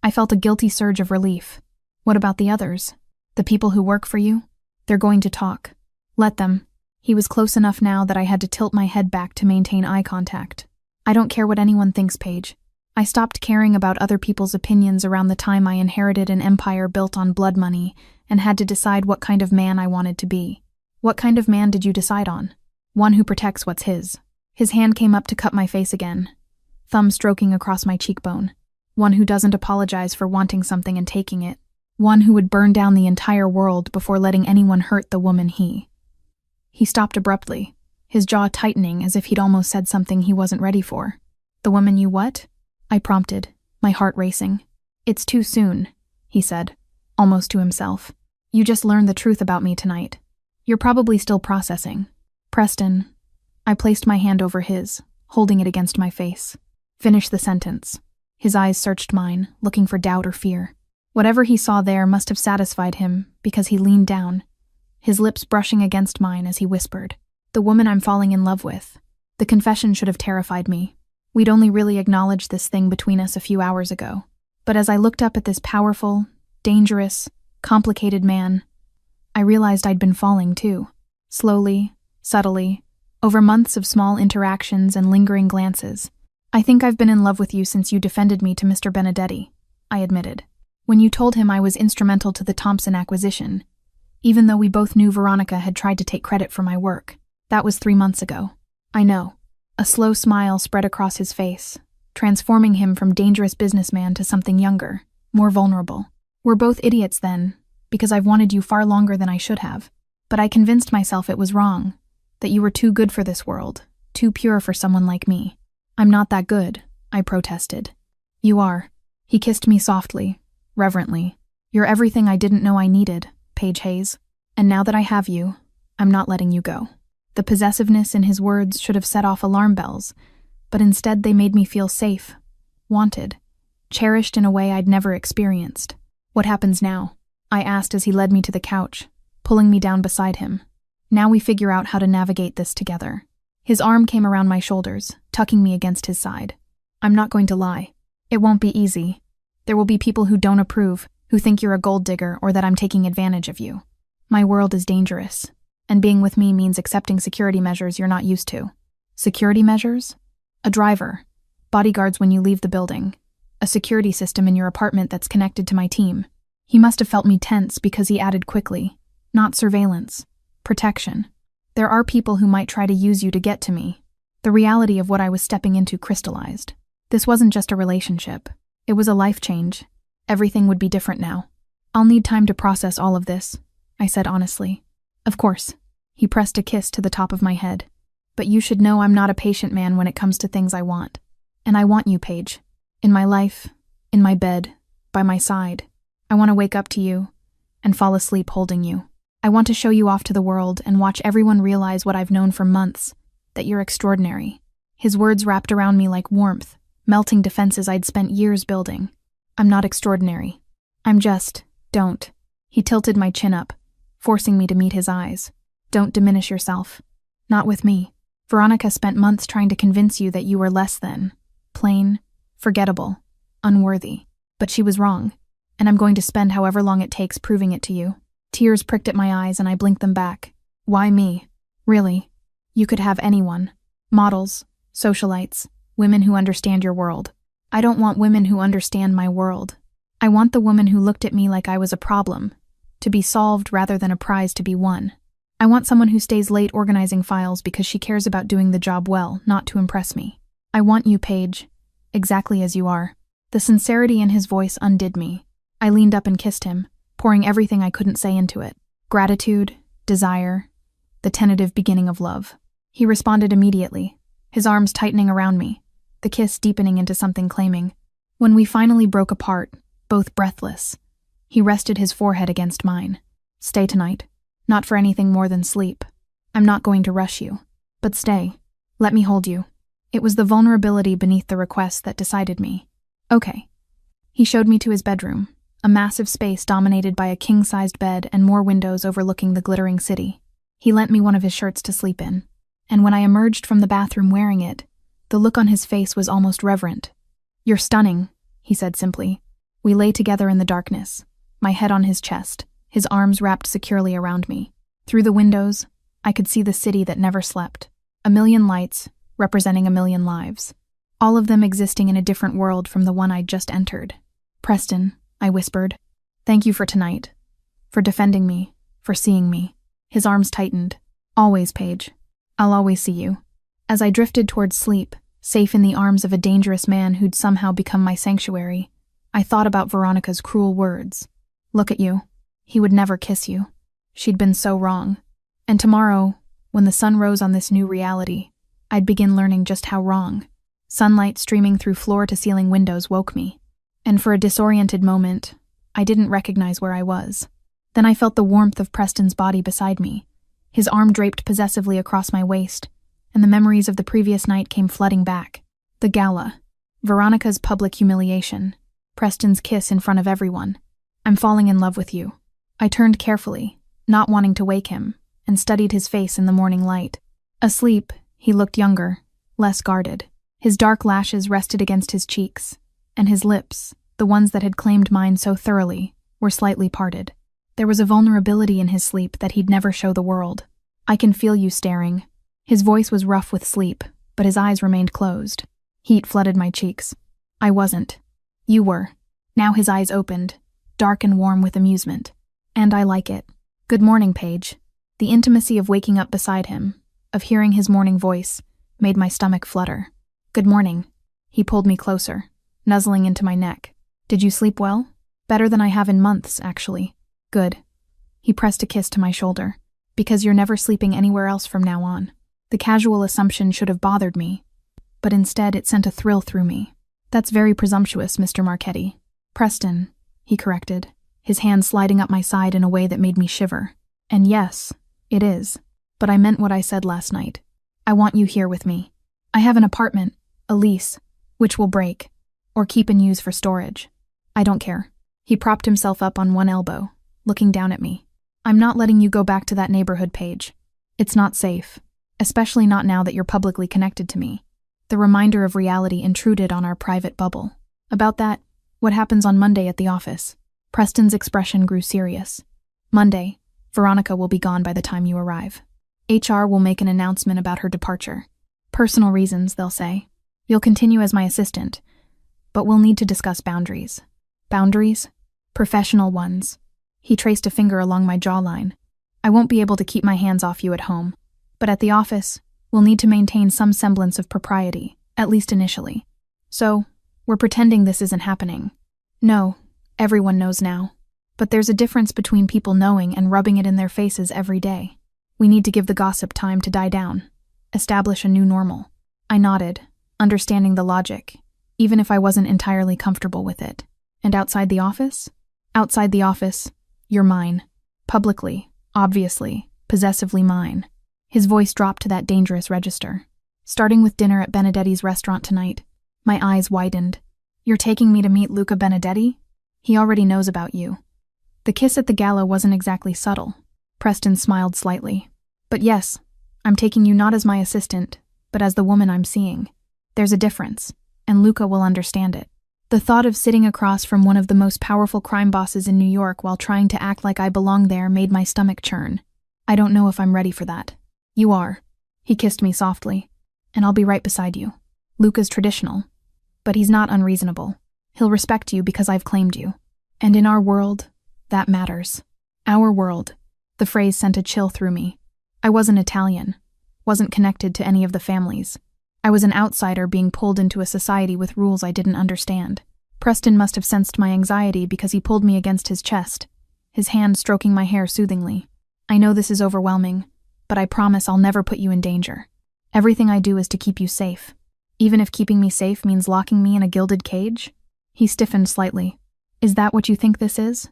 I felt a guilty surge of relief. What about the others? The people who work for you? They're going to talk. Let them. He was close enough now that I had to tilt my head back to maintain eye contact. I don't care what anyone thinks, Paige. I stopped caring about other people's opinions around the time I inherited an empire built on blood money and had to decide what kind of man I wanted to be. What kind of man did you decide on? One who protects what's his. His hand came up to cut my face again, thumb stroking across my cheekbone. One who doesn't apologize for wanting something and taking it. One who would burn down the entire world before letting anyone hurt the woman he. He stopped abruptly, his jaw tightening as if he'd almost said something he wasn't ready for. "The woman you what?" I prompted, my heart racing. "It's too soon," he said, almost to himself. "You just learned the truth about me tonight. You're probably still processing." "Preston." I placed my hand over his, holding it against my face. "Finish the sentence." His eyes searched mine, looking for doubt or fear. Whatever he saw there must have satisfied him, because he leaned down, his lips brushing against mine as he whispered, "The woman I'm falling in love with." The confession should have terrified me. We'd only really acknowledged this thing between us a few hours ago. But as I looked up at this powerful, dangerous, complicated man, I realized I'd been falling too. Slowly, subtly, over months of small interactions and lingering glances. "I think I've been in love with you since you defended me to Mr. Benedetti," I admitted. "When you told him I was instrumental to the Thompson acquisition, even though we both knew Veronica had tried to take credit for my work. That was 3 months ago." "I know." A slow smile spread across his face, transforming him from dangerous businessman to something younger, more vulnerable. "We're both idiots then, because I've wanted you far longer than I should have. But I convinced myself it was wrong, that you were too good for this world, too pure for someone like me." "I'm not that good," I protested. "You are." He kissed me softly, reverently. "You're everything I didn't know I needed, Paige Hayes. And now that I have you, I'm not letting you go." The possessiveness in his words should have set off alarm bells, but instead they made me feel safe, wanted, cherished in a way I'd never experienced. "What happens now?" I asked as he led me to the couch, pulling me down beside him. "Now we figure out how to navigate this together." His arm came around my shoulders, tucking me against his side. "I'm not going to lie. It won't be easy. There will be people who don't approve, who think you're a gold digger or that I'm taking advantage of you. My world is dangerous, and being with me means accepting security measures you're not used to." "Security measures?" "A driver, bodyguards when you leave the building, a security system in your apartment that's connected to my team." He must have felt me tense because he added quickly, "Not surveillance, protection. There are people who might try to use you to get to me." The reality of what I was stepping into crystallized. This wasn't just a relationship. It was a life change. Everything would be different now. I'll need time to process all of this, I said honestly. Of course. He pressed a kiss to the top of my head. But you should know I'm not a patient man when it comes to things I want. And I want you, Paige. In my life, in my bed, by my side. I want to wake up to you and fall asleep holding you. I want to show you off to the world and watch everyone realize what I've known for months, that you're extraordinary. His words wrapped around me like warmth, melting defenses I'd spent years building. I'm not extraordinary. I'm just, don't. He tilted my chin up, forcing me to meet his eyes. Don't diminish yourself. Not with me. Veronica spent months trying to convince you that you were less than, plain, forgettable, unworthy. But she was wrong, and I'm going to spend however long it takes proving it to you. Tears pricked at my eyes and I blinked them back. Why me? Really? You could have anyone. Models, socialites, women who understand your world. I don't want women who understand my world. I want the woman who looked at me like I was a problem, to be solved rather than a prize to be won. I want someone who stays late organizing files because she cares about doing the job well, not to impress me. I want you, Paige, exactly as you are. The sincerity in his voice undid me. I leaned up and kissed him, pouring everything I couldn't say into it. Gratitude, desire, the tentative beginning of love. He responded immediately, his arms tightening around me, the kiss deepening into something claiming. When we finally broke apart, both breathless, he rested his forehead against mine. Stay tonight. Not for anything more than sleep. I'm not going to rush you. But stay. Let me hold you. It was the vulnerability beneath the request that decided me. Okay. He showed me to his bedroom, a massive space dominated by a king-sized bed and more windows overlooking the glittering city. He lent me one of his shirts to sleep in, and when I emerged from the bathroom wearing it, the look on his face was almost reverent. You're stunning, he said simply. We lay together in the darkness, my head on his chest, his arms wrapped securely around me. Through the windows, I could see the city that never slept. A million lights, representing a million lives. All of them existing in a different world from the one I'd just entered. Preston, I whispered. Thank you for tonight. For defending me. For seeing me. His arms tightened. Always, Paige. I'll always see you. As I drifted towards sleep, safe in the arms of a dangerous man who'd somehow become my sanctuary, I thought about Veronica's cruel words. Look at you. He would never kiss you. She'd been so wrong. And tomorrow, when the sun rose on this new reality, I'd begin learning just how wrong. Sunlight streaming through floor-to-ceiling windows woke me, and for a disoriented moment, I didn't recognize where I was. Then I felt the warmth of Preston's body beside me, his arm draped possessively across my waist, and the memories of the previous night came flooding back. The gala, Veronica's public humiliation, Preston's kiss in front of everyone. I'm falling in love with you. I turned carefully, not wanting to wake him, and studied his face in the morning light. Asleep, he looked younger, less guarded. His dark lashes rested against his cheeks, and his lips, the ones that had claimed mine so thoroughly, were slightly parted. There was a vulnerability in his sleep that he'd never show the world. I can feel you staring. His voice was rough with sleep, but his eyes remained closed. Heat flooded my cheeks. I wasn't. You were. Now his eyes opened, dark and warm with amusement. And I like it. Good morning, Paige. The intimacy of waking up beside him, of hearing his morning voice, made my stomach flutter. Good morning. He pulled me closer, nuzzling into my neck. Did you sleep well? Better than I have in months, actually. Good. He pressed a kiss to my shoulder. Because you're never sleeping anywhere else from now on. The casual assumption should have bothered me, but instead it sent a thrill through me. That's very presumptuous, Mr. Marchetti. Preston, he corrected, his hand sliding up my side in a way that made me shiver. And yes, it is. But I meant what I said last night. I want you here with me. I have an apartment, a lease, which will break, or keep and use for storage. I don't care. He propped himself up on one elbow, looking down at me. I'm not letting you go back to that neighborhood, Paige. It's not safe, especially not now that you're publicly connected to me. The reminder of reality intruded on our private bubble. About that, what happens on Monday at the office? Preston's expression grew serious. Monday, Veronica will be gone by the time you arrive. HR will make an announcement about her departure. Personal reasons, they'll say. You'll continue as my assistant, but we'll need to discuss boundaries. Boundaries? Professional ones. He traced a finger along my jawline. I won't be able to keep my hands off you at home, but at the office, We'll need to maintain some semblance of propriety, at least initially. So, we're pretending this isn't happening. No, everyone knows now. But there's a difference between people knowing and rubbing it in their faces every day. We need to give the gossip time to die down. Establish a new normal. I nodded, understanding the logic, even if I wasn't entirely comfortable with it. And outside the office? Outside the office, you're mine. Publicly, obviously, possessively mine. His voice dropped to that dangerous register. Starting with dinner at Benedetti's restaurant tonight, my eyes widened. You're taking me to meet Luca Benedetti? He already knows about you. The kiss at the gala wasn't exactly subtle. Preston smiled slightly. But yes, I'm taking you not as my assistant, but as the woman I'm seeing. There's a difference, and Luca will understand it. The thought of sitting across from one of the most powerful crime bosses in New York while trying to act like I belong there made my stomach churn. I don't know if I'm ready for that. You are. He kissed me softly. And I'll be right beside you. Luca's traditional. But he's not unreasonable. He'll respect you because I've claimed you. And in our world, that matters. Our world. The phrase sent a chill through me. I wasn't Italian. Wasn't connected to any of the families. I was an outsider being pulled into a society with rules I didn't understand. Preston must have sensed my anxiety because he pulled me against his chest, his hand stroking my hair soothingly. I know this is overwhelming, but I promise I'll never put you in danger. Everything I do is to keep you safe. Even if keeping me safe means locking me in a gilded cage? He stiffened slightly. Is that what you think this is?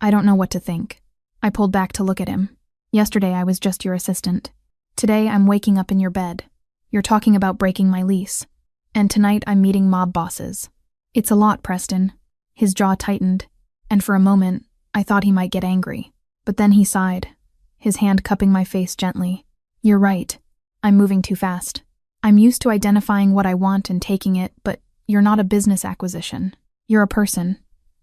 I don't know what to think. I pulled back to look at him. Yesterday I was just your assistant. Today I'm waking up in your bed. You're talking about breaking my lease. And tonight I'm meeting mob bosses. It's a lot, Preston. His jaw tightened, and for a moment, I thought he might get angry. But then he sighed, his hand cupping my face gently. You're right. I'm moving too fast. I'm used to identifying what I want and taking it, but you're not a business acquisition. You're a person,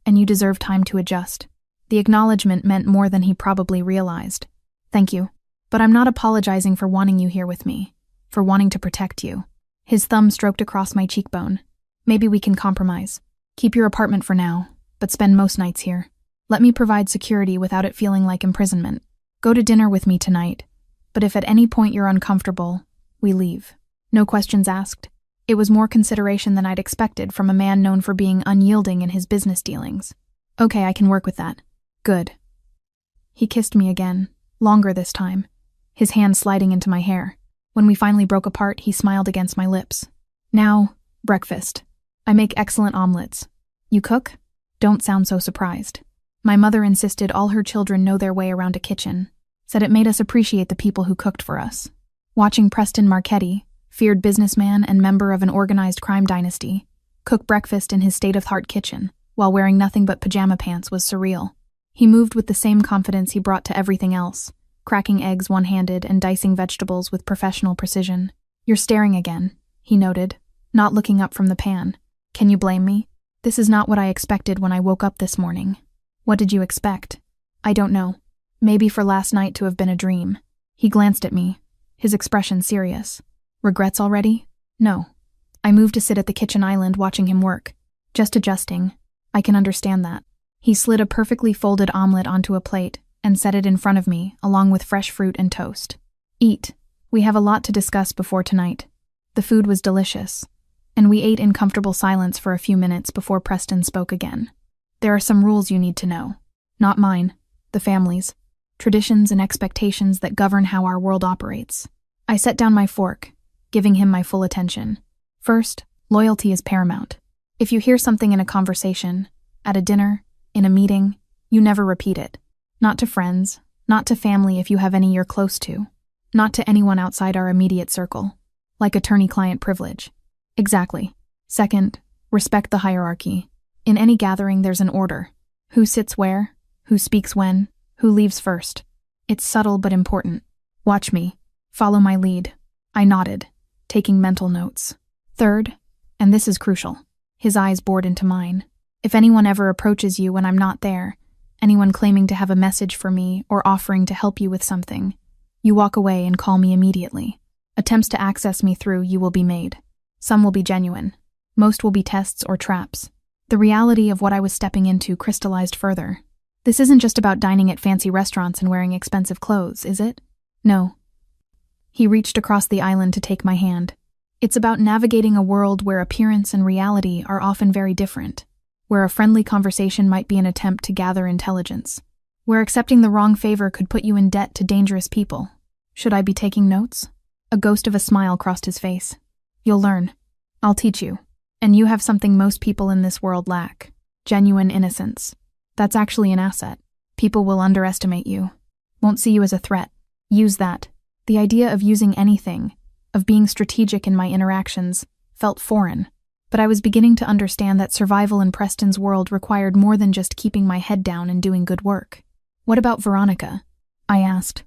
and you deserve time to adjust. The acknowledgement meant more than he probably realized. Thank you. But I'm not apologizing for wanting you here with me. For wanting to protect you. His thumb stroked across my cheekbone. Maybe we can compromise. Keep your apartment for now, but spend most nights here. Let me provide security without it feeling like imprisonment. Go to dinner with me tonight, but if at any point you're uncomfortable, we leave. No questions asked. It was more consideration than I'd expected from a man known for being unyielding in his business dealings. Okay, I can work with that. Good. He kissed me again, longer this time, his hand sliding into my hair. When we finally broke apart, he smiled against my lips. Now, breakfast. I make excellent omelets. You cook? Don't sound so surprised. My mother insisted all her children know their way around a kitchen, said it made us appreciate the people who cooked for us. Watching Preston Marchetti, feared businessman and member of an organized crime dynasty, cook breakfast in his state-of-the-art kitchen, while wearing nothing but pajama pants was surreal. He moved with the same confidence he brought to everything else, cracking eggs one-handed and dicing vegetables with professional precision. You're staring again, he noted, not looking up from the pan. Can you blame me? This is not what I expected when I woke up this morning. What did you expect? I don't know. Maybe for last night to have been a dream. He glanced at me, his expression serious. Regrets already? No. I moved to sit at the kitchen island watching him work. Just adjusting. I can understand that. He slid a perfectly folded omelet onto a plate and set it in front of me, along with fresh fruit and toast. Eat. We have a lot to discuss before tonight. The food was delicious, and we ate in comfortable silence for a few minutes before Preston spoke again. There are some rules you need to know. Not mine, the family's. Traditions and expectations that govern how our world operates. I set down my fork, giving him my full attention. First, loyalty is paramount. If you hear something in a conversation, at a dinner, in a meeting, you never repeat it. Not to friends, not to family if you have any you're close to, not to anyone outside our immediate circle, like attorney-client privilege. Exactly. Second, respect the hierarchy. In any gathering there's an order. Who sits where, who speaks when, who leaves first. It's subtle but important. Watch me. Follow my lead. I nodded, taking mental notes. Third, and this is crucial, his eyes bored into mine. If anyone ever approaches you when I'm not there, anyone claiming to have a message for me or offering to help you with something, you walk away and call me immediately. Attempts to access me through you will be made. Some will be genuine. Most will be tests or traps. The reality of what I was stepping into crystallized further. This isn't just about dining at fancy restaurants and wearing expensive clothes, is it? No. He reached across the island to take my hand. It's about navigating a world where appearance and reality are often very different, where a friendly conversation might be an attempt to gather intelligence, where accepting the wrong favor could put you in debt to dangerous people. Should I be taking notes? A ghost of a smile crossed his face. You'll learn. I'll teach you. And you have something most people in this world lack: genuine innocence. That's actually an asset. People will underestimate you, won't see you as a threat. Use that. The idea of using anything, of being strategic in my interactions, felt foreign, but I was beginning to understand that survival in Preston's world required more than just keeping my head down and doing good work. What about Veronica? I asked.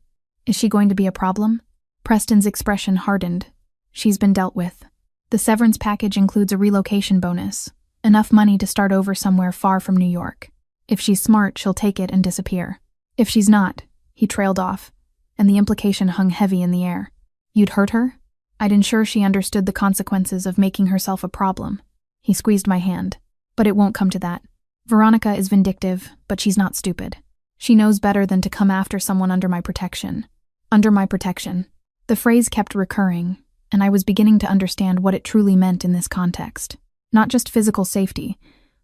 Is she going to be a problem? Preston's expression hardened. She's been dealt with. The severance package includes a relocation bonus, enough money to start over somewhere far from New York. If she's smart, she'll take it and disappear. If she's not, he trailed off, and the implication hung heavy in the air. You'd hurt her? I'd ensure she understood the consequences of making herself a problem. He squeezed my hand. But it won't come to that. Veronica is vindictive, but she's not stupid. She knows better than to come after someone under my protection. Under my protection. The phrase kept recurring, and I was beginning to understand what it truly meant in this context. Not just physical safety,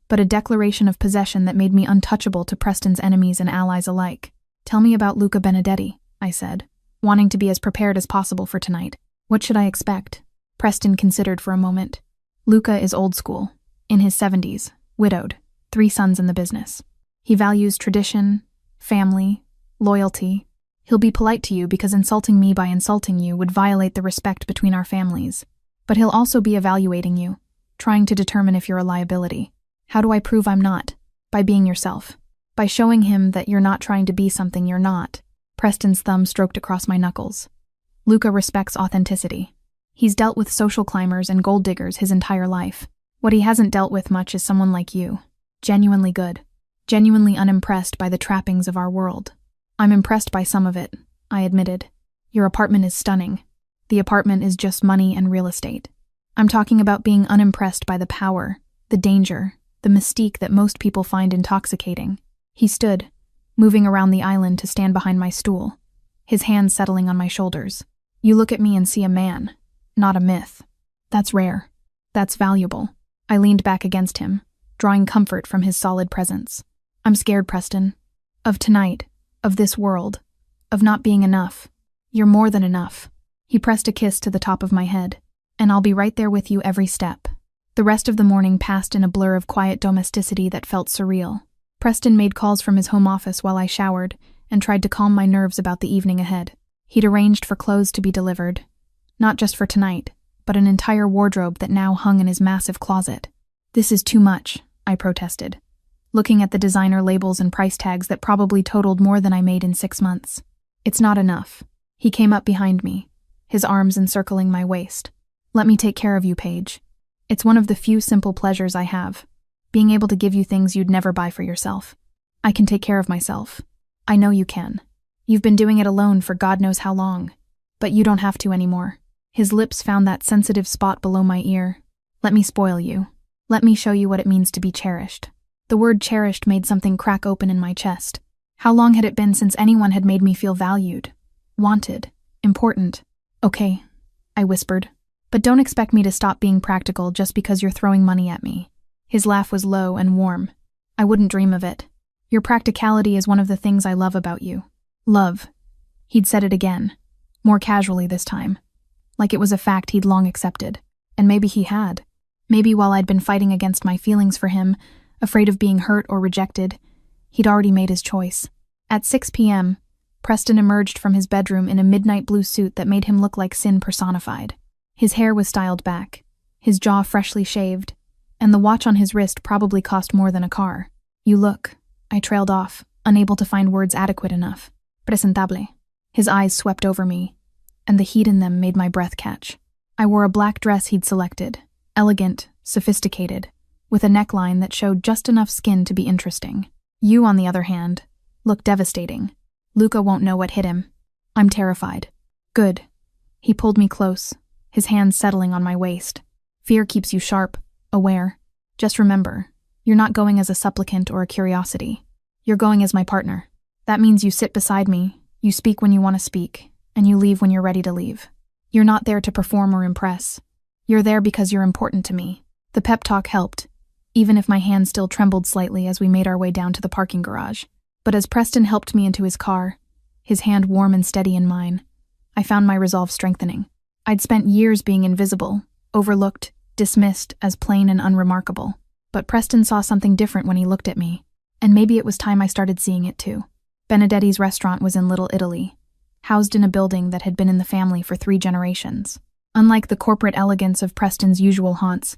but a declaration of possession that made me untouchable to Preston's enemies and allies alike. Tell me about Luca Benedetti, I said, wanting to be as prepared as possible for tonight. What should I expect? Preston considered for a moment. Luca is old school, in his 70s, widowed, 3 sons in the business. He values tradition, family, loyalty. He'll be polite to you because insulting me by insulting you would violate the respect between our families. But he'll also be evaluating you, trying to determine if you're a liability. How do I prove I'm not? By being yourself. By showing him that you're not trying to be something you're not. Preston's thumb stroked across my knuckles. Luca respects authenticity. He's dealt with social climbers and gold diggers his entire life. What he hasn't dealt with much is someone like you. Genuinely good. Genuinely unimpressed by the trappings of our world. I'm impressed by some of it, I admitted. Your apartment is stunning. The apartment is just money and real estate. I'm talking about being unimpressed by the power, the danger, the mystique that most people find intoxicating. He stood, moving around the island to stand behind my stool, his hands settling on my shoulders. You look at me and see a man, not a myth. That's rare. That's valuable. I leaned back against him, drawing comfort from his solid presence. I'm scared, Preston. Of tonight. Of this world. Of not being enough. You're more than enough. He pressed a kiss to the top of my head. And I'll be right there with you every step. The rest of the morning passed in a blur of quiet domesticity that felt surreal. Preston made calls from his home office while I showered and tried to calm my nerves about the evening ahead. He'd arranged for clothes to be delivered. Not just for tonight, but an entire wardrobe that now hung in his massive closet. This is too much, I protested, looking at the designer labels and price tags that probably totaled more than I made in 6 months. It's not enough. He came up behind me, his arms encircling my waist. Let me take care of you, Paige. It's one of the few simple pleasures I have, being able to give you things you'd never buy for yourself. I can take care of myself. I know you can. You've been doing it alone for God knows how long, but you don't have to anymore. His lips found that sensitive spot below my ear. Let me spoil you. Let me show you what it means to be cherished. The word cherished made something crack open in my chest. How long had it been since anyone had made me feel valued, wanted, important? Okay, I whispered. But don't expect me to stop being practical just because you're throwing money at me. His laugh was low and warm. I wouldn't dream of it. Your practicality is one of the things I love about you. Love. He'd said it again, more casually this time, like it was a fact he'd long accepted. And maybe he had. Maybe while I'd been fighting against my feelings for him, afraid of being hurt or rejected, he'd already made his choice. At 6 p.m., Preston emerged from his bedroom in a midnight blue suit that made him look like sin personified. His hair was styled back, his jaw freshly shaved, and the watch on his wrist probably cost more than a car. You look, I trailed off, unable to find words adequate enough. Presentable. His eyes swept over me, and the heat in them made my breath catch. I wore a black dress he'd selected, elegant, sophisticated, with a neckline that showed just enough skin to be interesting. You, on the other hand, look devastating. Luca won't know what hit him. I'm terrified. Good. He pulled me close, his hands settling on my waist. Fear keeps you sharp, aware. Just remember, you're not going as a supplicant or a curiosity. You're going as my partner. That means you sit beside me, you speak when you want to speak, and you leave when you're ready to leave. You're not there to perform or impress. You're there because you're important to me. The pep talk helped, even if my hand still trembled slightly as we made our way down to the parking garage. But as Preston helped me into his car, his hand warm and steady in mine, I found my resolve strengthening. I'd spent years being invisible, overlooked, dismissed as plain and unremarkable. But Preston saw something different when he looked at me, and maybe it was time I started seeing it too. Benedetti's restaurant was in Little Italy, housed in a building that had been in the family for 3 generations. Unlike the corporate elegance of Preston's usual haunts,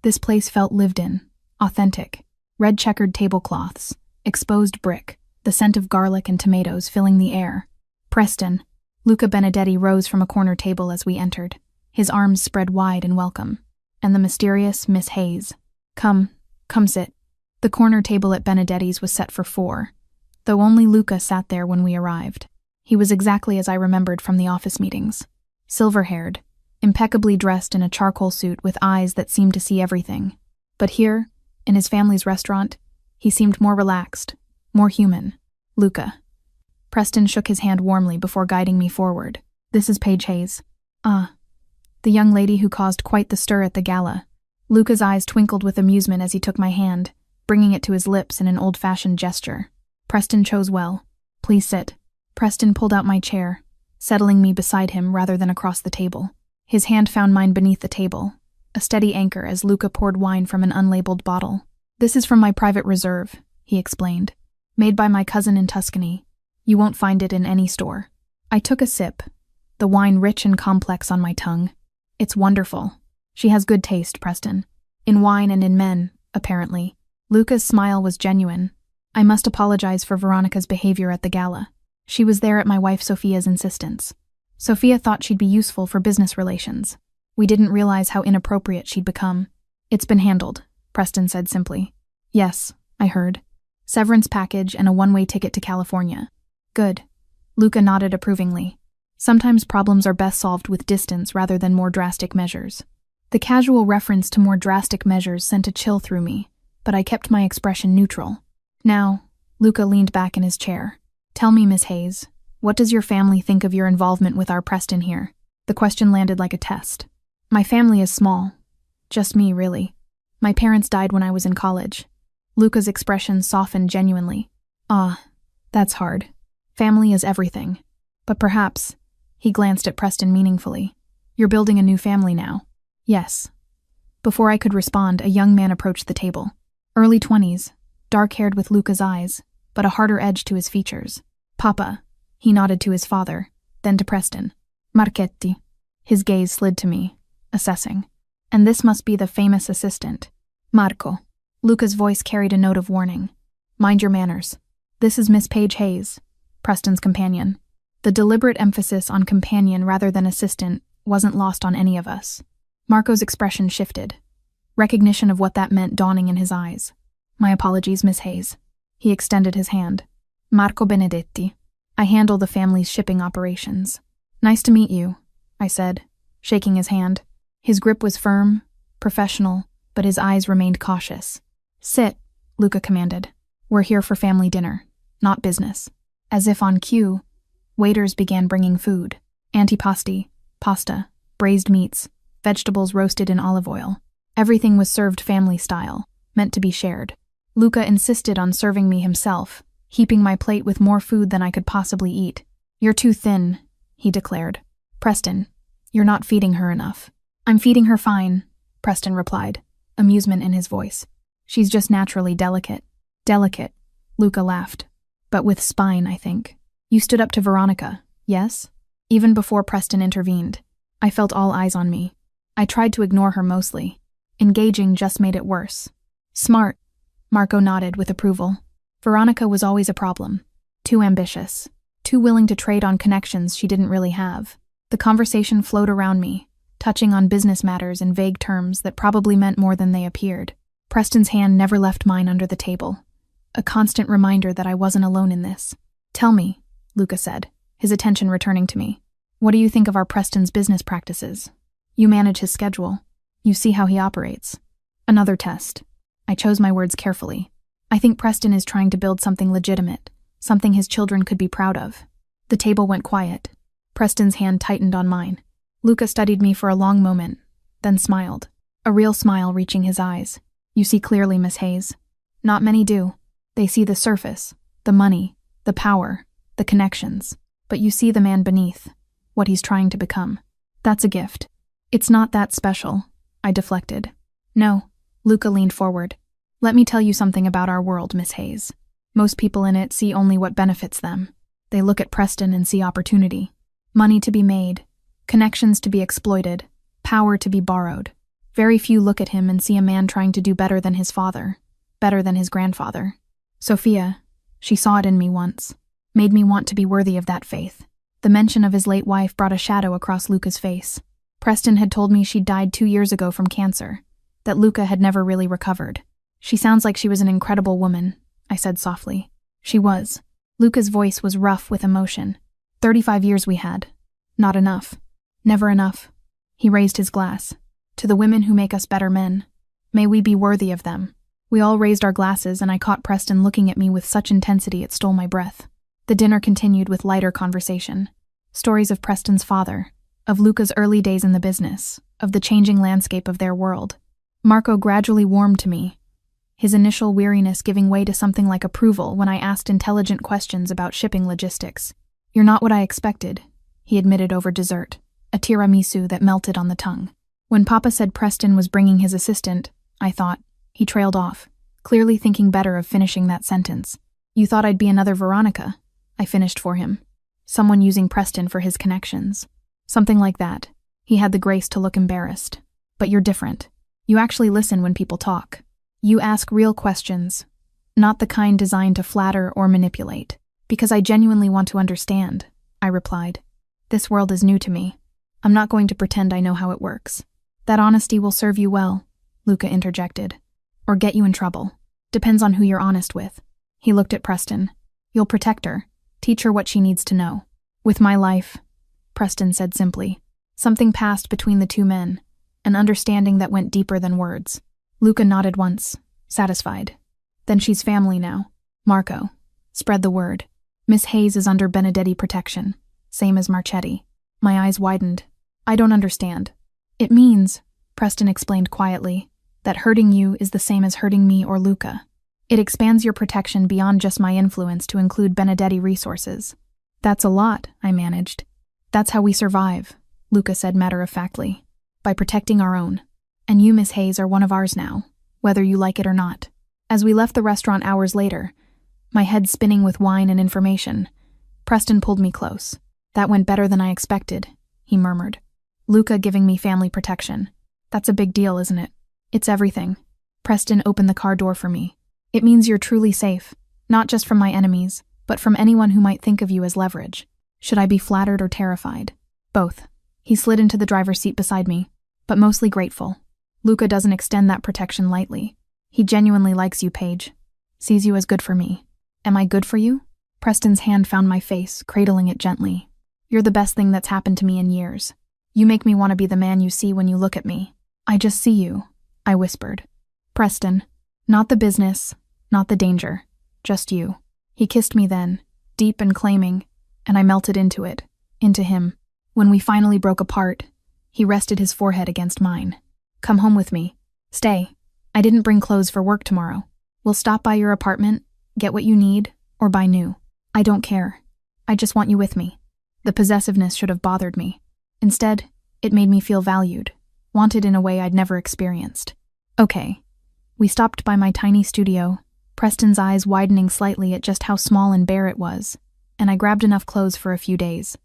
this place felt lived in, authentic. Red checkered tablecloths, exposed brick, the scent of garlic and tomatoes filling the air. Preston, Luca Benedetti rose from a corner table as we entered, his arms spread wide in welcome. And the mysterious Miss Hayes. Come sit. The corner table at Benedetti's was set for 4, though only Luca sat there when we arrived. He was exactly as I remembered from the office meetings. Silver-haired, impeccably dressed in a charcoal suit with eyes that seemed to see everything. But here, in his family's restaurant, he seemed more relaxed, more human. Luca. Preston shook his hand warmly before guiding me forward. This is Paige Hayes. The young lady who caused quite the stir at the gala. Luca's eyes twinkled with amusement as he took my hand, bringing it to his lips in an old-fashioned gesture. Preston chose well. Please sit. Preston pulled out my chair, settling me beside him rather than across the table. His hand found mine beneath the table, a steady anchor as Luca poured wine from an unlabeled bottle. This is from my private reserve, he explained. Made by my cousin in Tuscany. You won't find it in any store. I took a sip, the wine rich and complex on my tongue. It's wonderful. She has good taste, Preston. In wine and in men, apparently. Luca's smile was genuine. I must apologize for Veronica's behavior at the gala. She was there at my wife Sophia's insistence. Sophia thought she'd be useful for business relations. We didn't realize how inappropriate she'd become. It's been handled, Preston said simply. Yes, I heard. Severance package and a one-way ticket to California. Good. Luca nodded approvingly. Sometimes problems are best solved with distance rather than more drastic measures. The casual reference to more drastic measures sent a chill through me, but I kept my expression neutral. Now, Luca leaned back in his chair. Tell me, Miss Hayes, what does your family think of your involvement with our Preston here? The question landed like a test. My family is small. Just me, really. My parents died when I was in college. Luca's expression softened genuinely. That's hard. Family is everything. But perhaps, he glanced at Preston meaningfully. You're building a new family now. Yes. Before I could respond, a young man approached the table. Early 20s, dark-haired with Luca's eyes, but a harder edge to his features. Papa, he nodded to his father, then to Preston. Marchetti. His gaze slid to me, assessing. And this must be the famous assistant. Marco. Luca's voice carried a note of warning. Mind your manners. This is Miss Paige Hayes, Preston's companion. The deliberate emphasis on companion rather than assistant wasn't lost on any of us. Marco's expression shifted, recognition of what that meant dawning in his eyes. My apologies, Miss Hayes. He extended his hand. Marco Benedetti. I handle the family's shipping operations. Nice to meet you, I said, shaking his hand. His grip was firm, professional, but his eyes remained cautious. Sit, Luca commanded. We're here for family dinner, not business. As if on cue, waiters began bringing food. Antipasti, pasta, braised meats, vegetables roasted in olive oil. Everything was served family style, meant to be shared. Luca insisted on serving me himself, heaping my plate with more food than I could possibly eat. You're too thin, he declared. Preston, you're not feeding her enough. I'm feeding her fine, Preston replied, amusement in his voice. She's just naturally delicate. Delicate, Luca laughed. But with spine, I think. You stood up to Veronica, yes? Even before Preston intervened. I felt all eyes on me. I tried to ignore her mostly. Engaging just made it worse. Smart, Marco nodded with approval. Veronica was always a problem. Too ambitious. Too willing to trade on connections she didn't really have. The conversation flowed around me, touching on business matters in vague terms that probably meant more than they appeared. Preston's hand never left mine under the table. A constant reminder that I wasn't alone in this. Tell me, Luca said, his attention returning to me. What do you think of our Preston's business practices? You manage his schedule. You see how he operates. Another test. I chose my words carefully. I think Preston is trying to build something legitimate, something his children could be proud of. The table went quiet. Preston's hand tightened on mine. Luca studied me for a long moment, then smiled, a real smile reaching his eyes. You see clearly, Miss Hayes. Not many do. They see the surface, the money, the power, the connections. But you see the man beneath, what he's trying to become. That's a gift. It's not that special, I deflected. No, Luca leaned forward. Let me tell you something about our world, Miss Hayes. Most people in it see only what benefits them. They look at Preston and see opportunity. Money to be made, connections to be exploited, power to be borrowed. Very few look at him and see a man trying to do better than his father, better than his grandfather. Sophia, she saw it in me once, made me want to be worthy of that faith. The mention of his late wife brought a shadow across Luca's face. Preston had told me she'd died 2 years ago from cancer, that Luca had never really recovered. She sounds like she was an incredible woman, I said softly. She was. Luca's voice was rough with emotion. 35 years we had. Not enough. Never enough. He raised his glass. To the women who make us better men. May we be worthy of them. We all raised our glasses, and I caught Preston looking at me with such intensity it stole my breath. The dinner continued with lighter conversation. Stories of Preston's father, of Luca's early days in the business, of the changing landscape of their world. Marco gradually warmed to me, his initial weariness giving way to something like approval when I asked intelligent questions about shipping logistics. You're not what I expected, he admitted over dessert, a tiramisu that melted on the tongue. When Papa said Preston was bringing his assistant, I thought. He trailed off, clearly thinking better of finishing that sentence. You thought I'd be another Veronica, I finished for him. Someone using Preston for his connections. Something like that. He had the grace to look embarrassed. But you're different. You actually listen when people talk. You ask real questions, not the kind designed to flatter or manipulate. Because I genuinely want to understand, I replied. This world is new to me. I'm not going to pretend I know how it works. That honesty will serve you well, Luca interjected. Or get you in trouble. Depends on who you're honest with. He looked at Preston. You'll protect her. Teach her what she needs to know. With my life, Preston said simply. Something passed between the two men, an understanding that went deeper than words. Luca nodded once, satisfied. Then she's family now. Marco, spread the word. Miss Hayes is under Benedetti protection, same as Marchetti. My eyes widened. I don't understand. It means, Preston explained quietly, that hurting you is the same as hurting me or Luca. It expands your protection beyond just my influence to include Benedetti resources. That's a lot, I managed. That's how we survive, Luca said matter-of-factly, by protecting our own. And you, Miss Hayes, are one of ours now, whether you like it or not. As we left the restaurant hours later, my head spinning with wine and information, Preston pulled me close. That went better than I expected, he murmured. Luca giving me family protection. That's a big deal, isn't it? It's everything. Preston opened the car door for me. It means you're truly safe, not just from my enemies, but from anyone who might think of you as leverage. Should I be flattered or terrified? Both. He slid into the driver's seat beside me, but mostly grateful. Luca doesn't extend that protection lightly. He genuinely likes you, Paige. Sees you as good for me. Am I good for you? Preston's hand found my face, cradling it gently. You're the best thing that's happened to me in years. You make me want to be the man you see when you look at me. I just see you, I whispered. Preston, not the business, not the danger, just you. He kissed me then, deep and claiming, and I melted into it, into him. When we finally broke apart, he rested his forehead against mine. Come home with me. Stay. I didn't bring clothes for work tomorrow. We'll stop by your apartment, get what you need, or buy new. I don't care. I just want you with me. The possessiveness should have bothered me. Instead, it made me feel valued, wanted in a way I'd never experienced. Okay. We stopped by my tiny studio, Preston's eyes widening slightly at just how small and bare it was, and I grabbed enough clothes for a few days.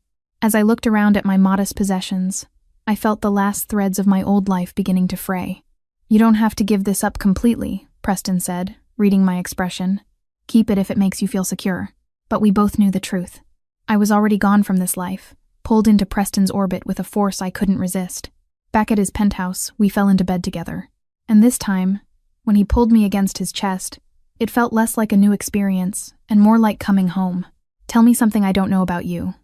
As I looked around at my modest possessions, I felt the last threads of my old life beginning to fray. You don't have to give this up completely, Preston said, reading my expression. Keep it if it makes you feel secure. But we both knew the truth. I was already gone from this life, pulled into Preston's orbit with a force I couldn't resist. Back at his penthouse, we fell into bed together. And this time, when he pulled me against his chest, it felt less like a new experience and more like coming home. Tell me something I don't know about you,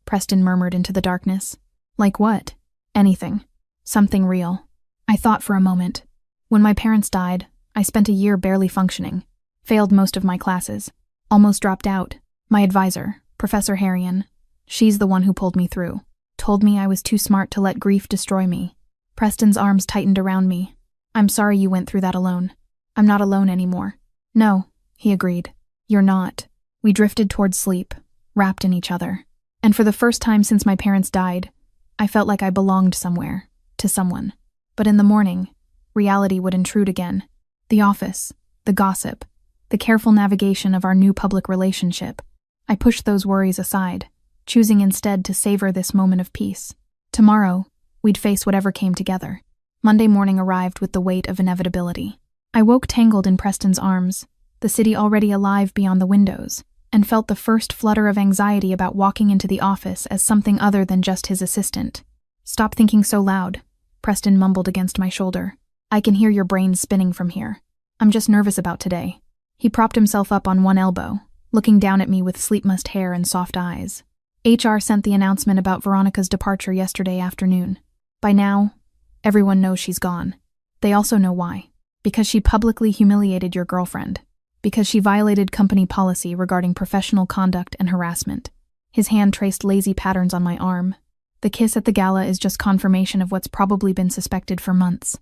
Preston murmured into the darkness. Like what? Anything. Something real. I thought for a moment. When my parents died, I spent a year barely functioning. Failed most of my classes. Almost dropped out. My advisor, Professor Harrion, she's the one who pulled me through. told me I was too smart to let grief destroy me. Preston's arms tightened around me. I'm sorry you went through that alone. I'm not alone anymore. No, he agreed. You're not. We drifted towards sleep, wrapped in each other. And for the first time since my parents died, I felt like I belonged somewhere, to someone. But in the morning, reality would intrude again. The office, the gossip, the careful navigation of our new public relationship. I pushed those worries aside, choosing instead to savor this moment of peace. Tomorrow, we'd face whatever came together. Monday morning arrived with the weight of inevitability. I woke tangled in Preston's arms, the city already alive beyond the windows, and felt the first flutter of anxiety about walking into the office as something other than just his assistant. Stop thinking so loud, Preston mumbled against my shoulder. I can hear your brain spinning from here. I'm just nervous about today. He propped himself up on one elbow, looking down at me with sleep-mussed hair and soft eyes. HR sent the announcement about Veronica's departure yesterday afternoon. By now, everyone knows she's gone. They also know why. Because she publicly humiliated your girlfriend. Because she violated company policy regarding professional conduct and harassment. His hand traced lazy patterns on my arm. The kiss at the gala is just confirmation of what's probably been suspected for months.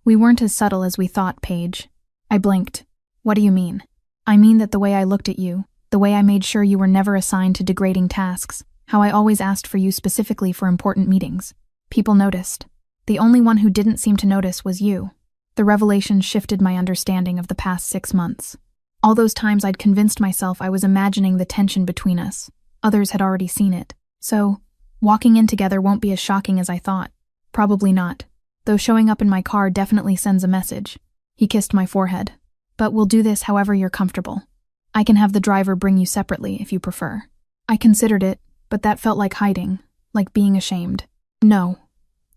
We weren't as subtle as we thought, Paige. I blinked. What do you mean? I mean that the way I looked at you, the way I made sure you were never assigned to degrading tasks, how I always asked for you specifically for important meetings. People noticed. The only one who didn't seem to notice was you. The revelation shifted my understanding of the past 6 months. All those times I'd convinced myself I was imagining the tension between us. Others had already seen it. So, walking in together won't be as shocking as I thought. Probably not. Though showing up in my car definitely sends a message. He kissed my forehead. But we'll do this however you're comfortable. I can have the driver bring you separately if you prefer. I considered it, but that felt like hiding, like being ashamed. No.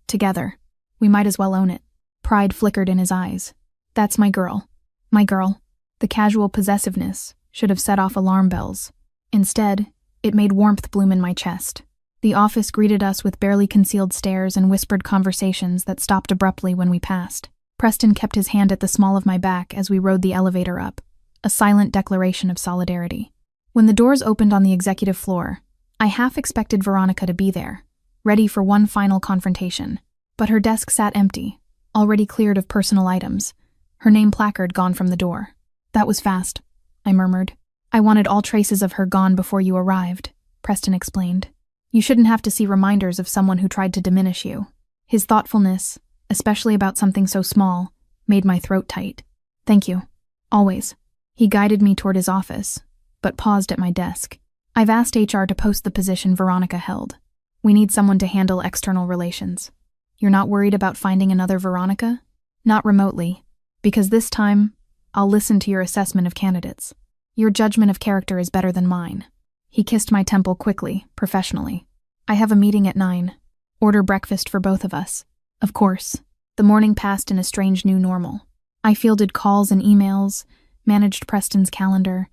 Together. We might as well own it. Pride flickered in his eyes. That's my girl. My girl. The casual possessiveness should have set off alarm bells. Instead, it made warmth bloom in my chest. The office greeted us with barely concealed stares and whispered conversations that stopped abruptly when we passed. Preston kept his hand at the small of my back as we rode the elevator up, a silent declaration of solidarity. When the doors opened on the executive floor, I half expected Veronica to be there, ready for one final confrontation. But her desk sat empty, already cleared of personal items, her name placard gone from the door. That was fast, I murmured. I wanted all traces of her gone before you arrived, Preston explained. You shouldn't have to see reminders of someone who tried to diminish you. His thoughtfulness, especially about something so small, made my throat tight. Thank you. Always. He guided me toward his office, but paused at my desk. I've asked HR to post the position Veronica held. We need someone to handle external relations. You're not worried about finding another Veronica? Not remotely, because this time, I'll listen to your assessment of candidates. Your judgment of character is better than mine. He kissed my temple quickly, professionally. I have a meeting at 9. Order breakfast for both of us. Of course. The morning passed in a strange new normal. I fielded calls and emails, managed Preston's calendar,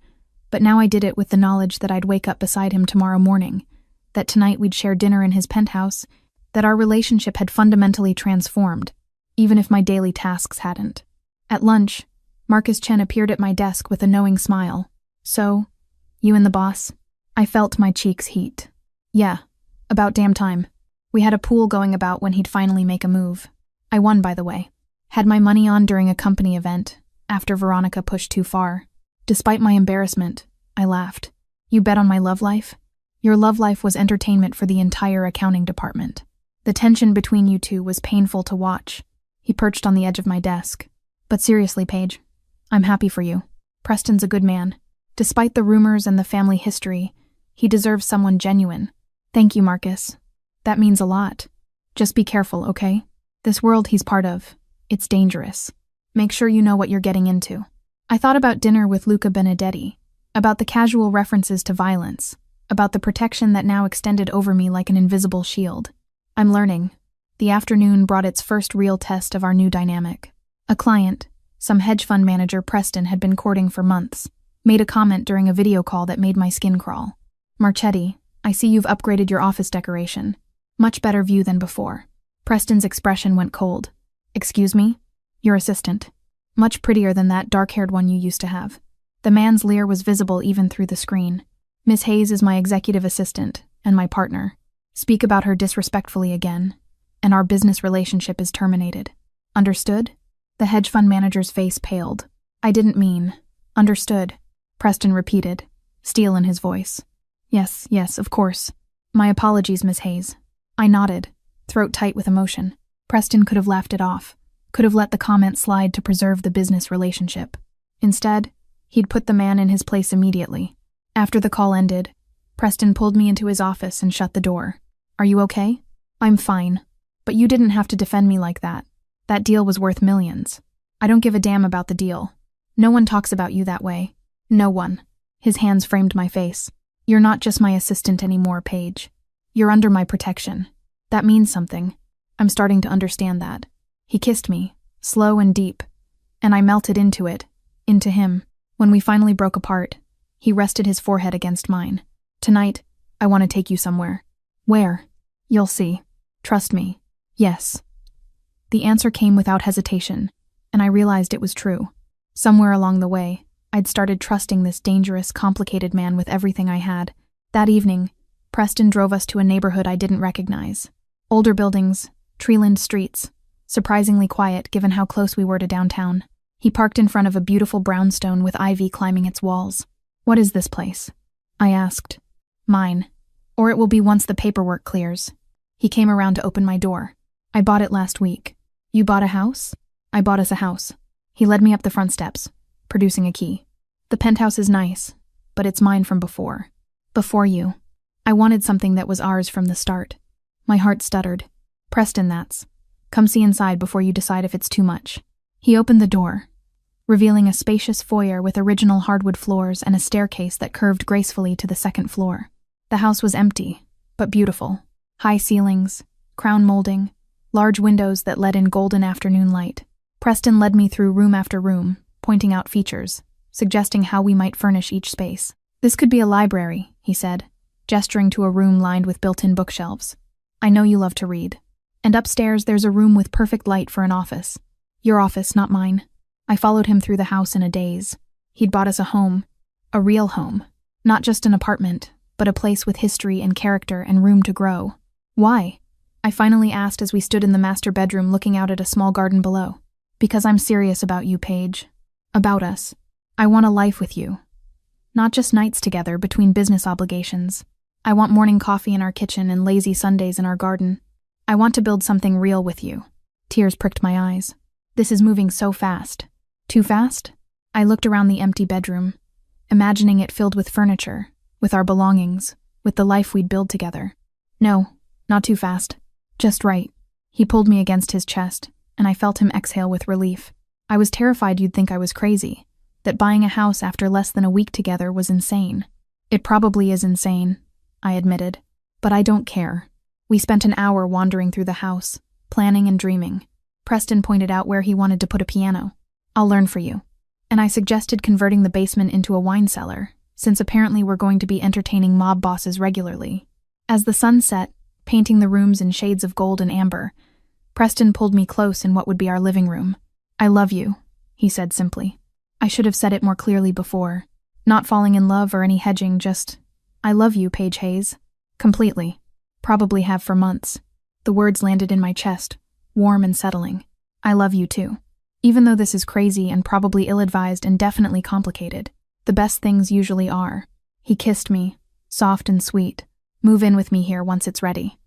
but now I did it with the knowledge that I'd wake up beside him tomorrow morning, that tonight we'd share dinner in his penthouse, that our relationship had fundamentally transformed, even if my daily tasks hadn't. At lunch, Marcus Chen appeared at my desk with a knowing smile. So, you and the boss? I felt my cheeks heat. Yeah, about damn time. We had a pool going about when he'd finally make a move. I won, by the way. Had my money on during a company event, after Veronica pushed too far. Despite my embarrassment, I laughed. You bet on my love life? Your love life was entertainment for the entire accounting department. The tension between you two was painful to watch. He perched on the edge of my desk. But seriously, Paige, I'm happy for you. Preston's a good man. Despite the rumors and the family history, he deserves someone genuine. Thank you, Marcus. That means a lot. Just be careful, okay? This world he's part of, it's dangerous. Make sure you know what you're getting into. I thought about dinner with Luca Benedetti, about the casual references to violence, about the protection that now extended over me like an invisible shield. I'm learning. The afternoon brought its first real test of our new dynamic. A client, some hedge fund manager Preston had been courting for months, made a comment during a video call that made my skin crawl. Marchetti, I see you've upgraded your office decoration. Much better view than before. Preston's expression went cold. Excuse me? Your assistant. Much prettier than that dark-haired one you used to have. The man's leer was visible even through the screen. Miss Hayes is my executive assistant, and my partner. speak about her disrespectfully again, and our business relationship is terminated. Understood? The hedge fund manager's face paled. I didn't mean. Understood, Preston repeated, steel in his voice. Yes, of course. My apologies, Miss Hayes. I nodded, throat tight with emotion. Preston could have laughed it off, could have let the comment slide to preserve the business relationship. Instead, he'd put the man in his place immediately. After the call ended, Preston pulled me into his office and shut the door. Are you okay? I'm fine. But you didn't have to defend me like that. That deal was worth millions. I don't give a damn about the deal. No one talks about you that way. No one. His hands framed my face. You're not just my assistant anymore, Paige. You're under my protection. That means something. I'm starting to understand that. He kissed me, slow and deep, and I melted into it, into him. When we finally broke apart, he rested his forehead against mine. Tonight, I want to take you somewhere. Where? You'll see. Trust me. Yes. The answer came without hesitation, and I realized it was true. Somewhere along the way, I'd started trusting this dangerous, complicated man with everything I had. That evening, Preston drove us to a neighborhood I didn't recognize. Older buildings, tree-lined streets, surprisingly quiet given how close we were to downtown. He parked in front of a beautiful brownstone with ivy climbing its walls. What is this place? I asked. Mine. Or it will be once the paperwork clears. He came around to open my door. I bought it last week. You bought a house? I bought us a house. He led me up the front steps, producing a key. The penthouse is nice, but it's mine from before. Before you. I wanted something that was ours from the start. My heart stuttered. Preston, that's. Come see inside before you decide if it's too much. He opened the door, revealing a spacious foyer with original hardwood floors and a staircase that curved gracefully to the second floor. The house was empty, but beautiful. High ceilings, crown molding, large windows that let in golden afternoon light. Preston led me through room after room, pointing out features, suggesting how we might furnish each space. This could be a library, he said, gesturing to a room lined with built-in bookshelves. I know you love to read. And upstairs there's a room with perfect light for an office. Your office, not mine. I followed him through the house in a daze. He'd bought us a home. A real home. Not just an apartment, but a place with history and character and room to grow. Why? I finally asked as we stood in the master bedroom looking out at a small garden below. Because I'm serious about you, Paige. About us. I want a life with you. Not just nights together between business obligations. I want morning coffee in our kitchen and lazy Sundays in our garden. I want to build something real with you. Tears pricked my eyes. This is moving so fast. Too fast? I looked around the empty bedroom, imagining it filled with furniture, with our belongings, with the life we'd build together. No, not too fast. Just right. He pulled me against his chest, and I felt him exhale with relief. I was terrified you'd think I was crazy, that buying a house after less than a week together was insane. It probably is insane, I admitted, but I don't care. We spent an hour wandering through the house, planning and dreaming. Preston pointed out where he wanted to put a piano. I'll learn for you. And I suggested converting the basement into a wine cellar, since apparently we're going to be entertaining mob bosses regularly. As the sun set, painting the rooms in shades of gold and amber, Preston pulled me close in what would be our living room. I love you, he said simply. I should have said it more clearly before. Not falling in love or any hedging, just, I love you, Paige Hayes. Completely. Probably have for months. The words landed in my chest, warm and settling. I love you too. Even though this is crazy and probably ill-advised and definitely complicated, the best things usually are. He kissed me, soft and sweet. Move in with me here once it's ready.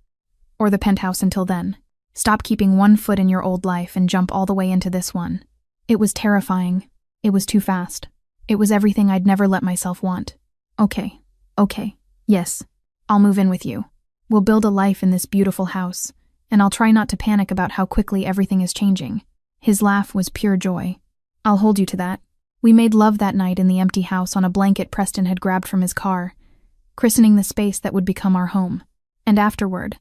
Or the penthouse until then. Stop keeping one foot in your old life and jump all the way into this one. It was terrifying. It was too fast. It was everything I'd never let myself want. Okay. Yes. I'll move in with you. We'll build a life in this beautiful house, and I'll try not to panic about how quickly everything is changing. His laugh was pure joy. I'll hold you to that. We made love that night in the empty house on a blanket Preston had grabbed from his car, christening the space that would become our home. And afterward,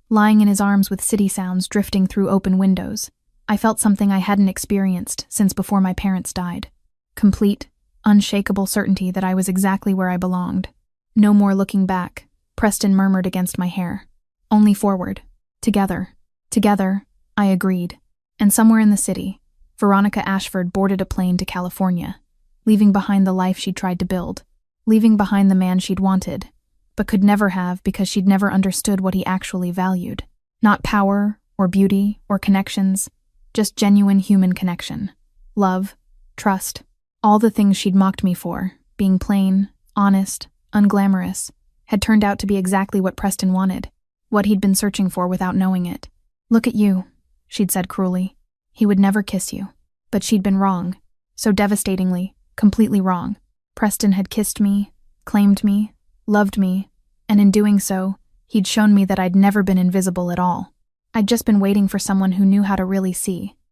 lying in his arms with city sounds drifting through open windows, I felt something I hadn't experienced since before my parents died. Complete, unshakable certainty that I was exactly where I belonged. No more looking back, Preston murmured against my hair. Only forward. Together. Together, I agreed. And somewhere in the city, Veronica Ashford boarded a plane to California, leaving behind the life she'd tried to build, leaving behind the man she'd wanted, but could never have because she'd never understood what he actually valued. Not power, or beauty, or connections, just genuine human connection. Love, trust, all the things she'd mocked me for, being plain, honest, unglamorous, had turned out to be exactly what Preston wanted, what he'd been searching for without knowing it. "Look at you," she'd said cruelly. "He would never kiss you." But she'd been wrong. So devastatingly, completely wrong. Preston had kissed me, claimed me, loved me, and in doing so, he'd shown me that I'd never been invisible at all. I'd just been waiting for someone who knew how to really see.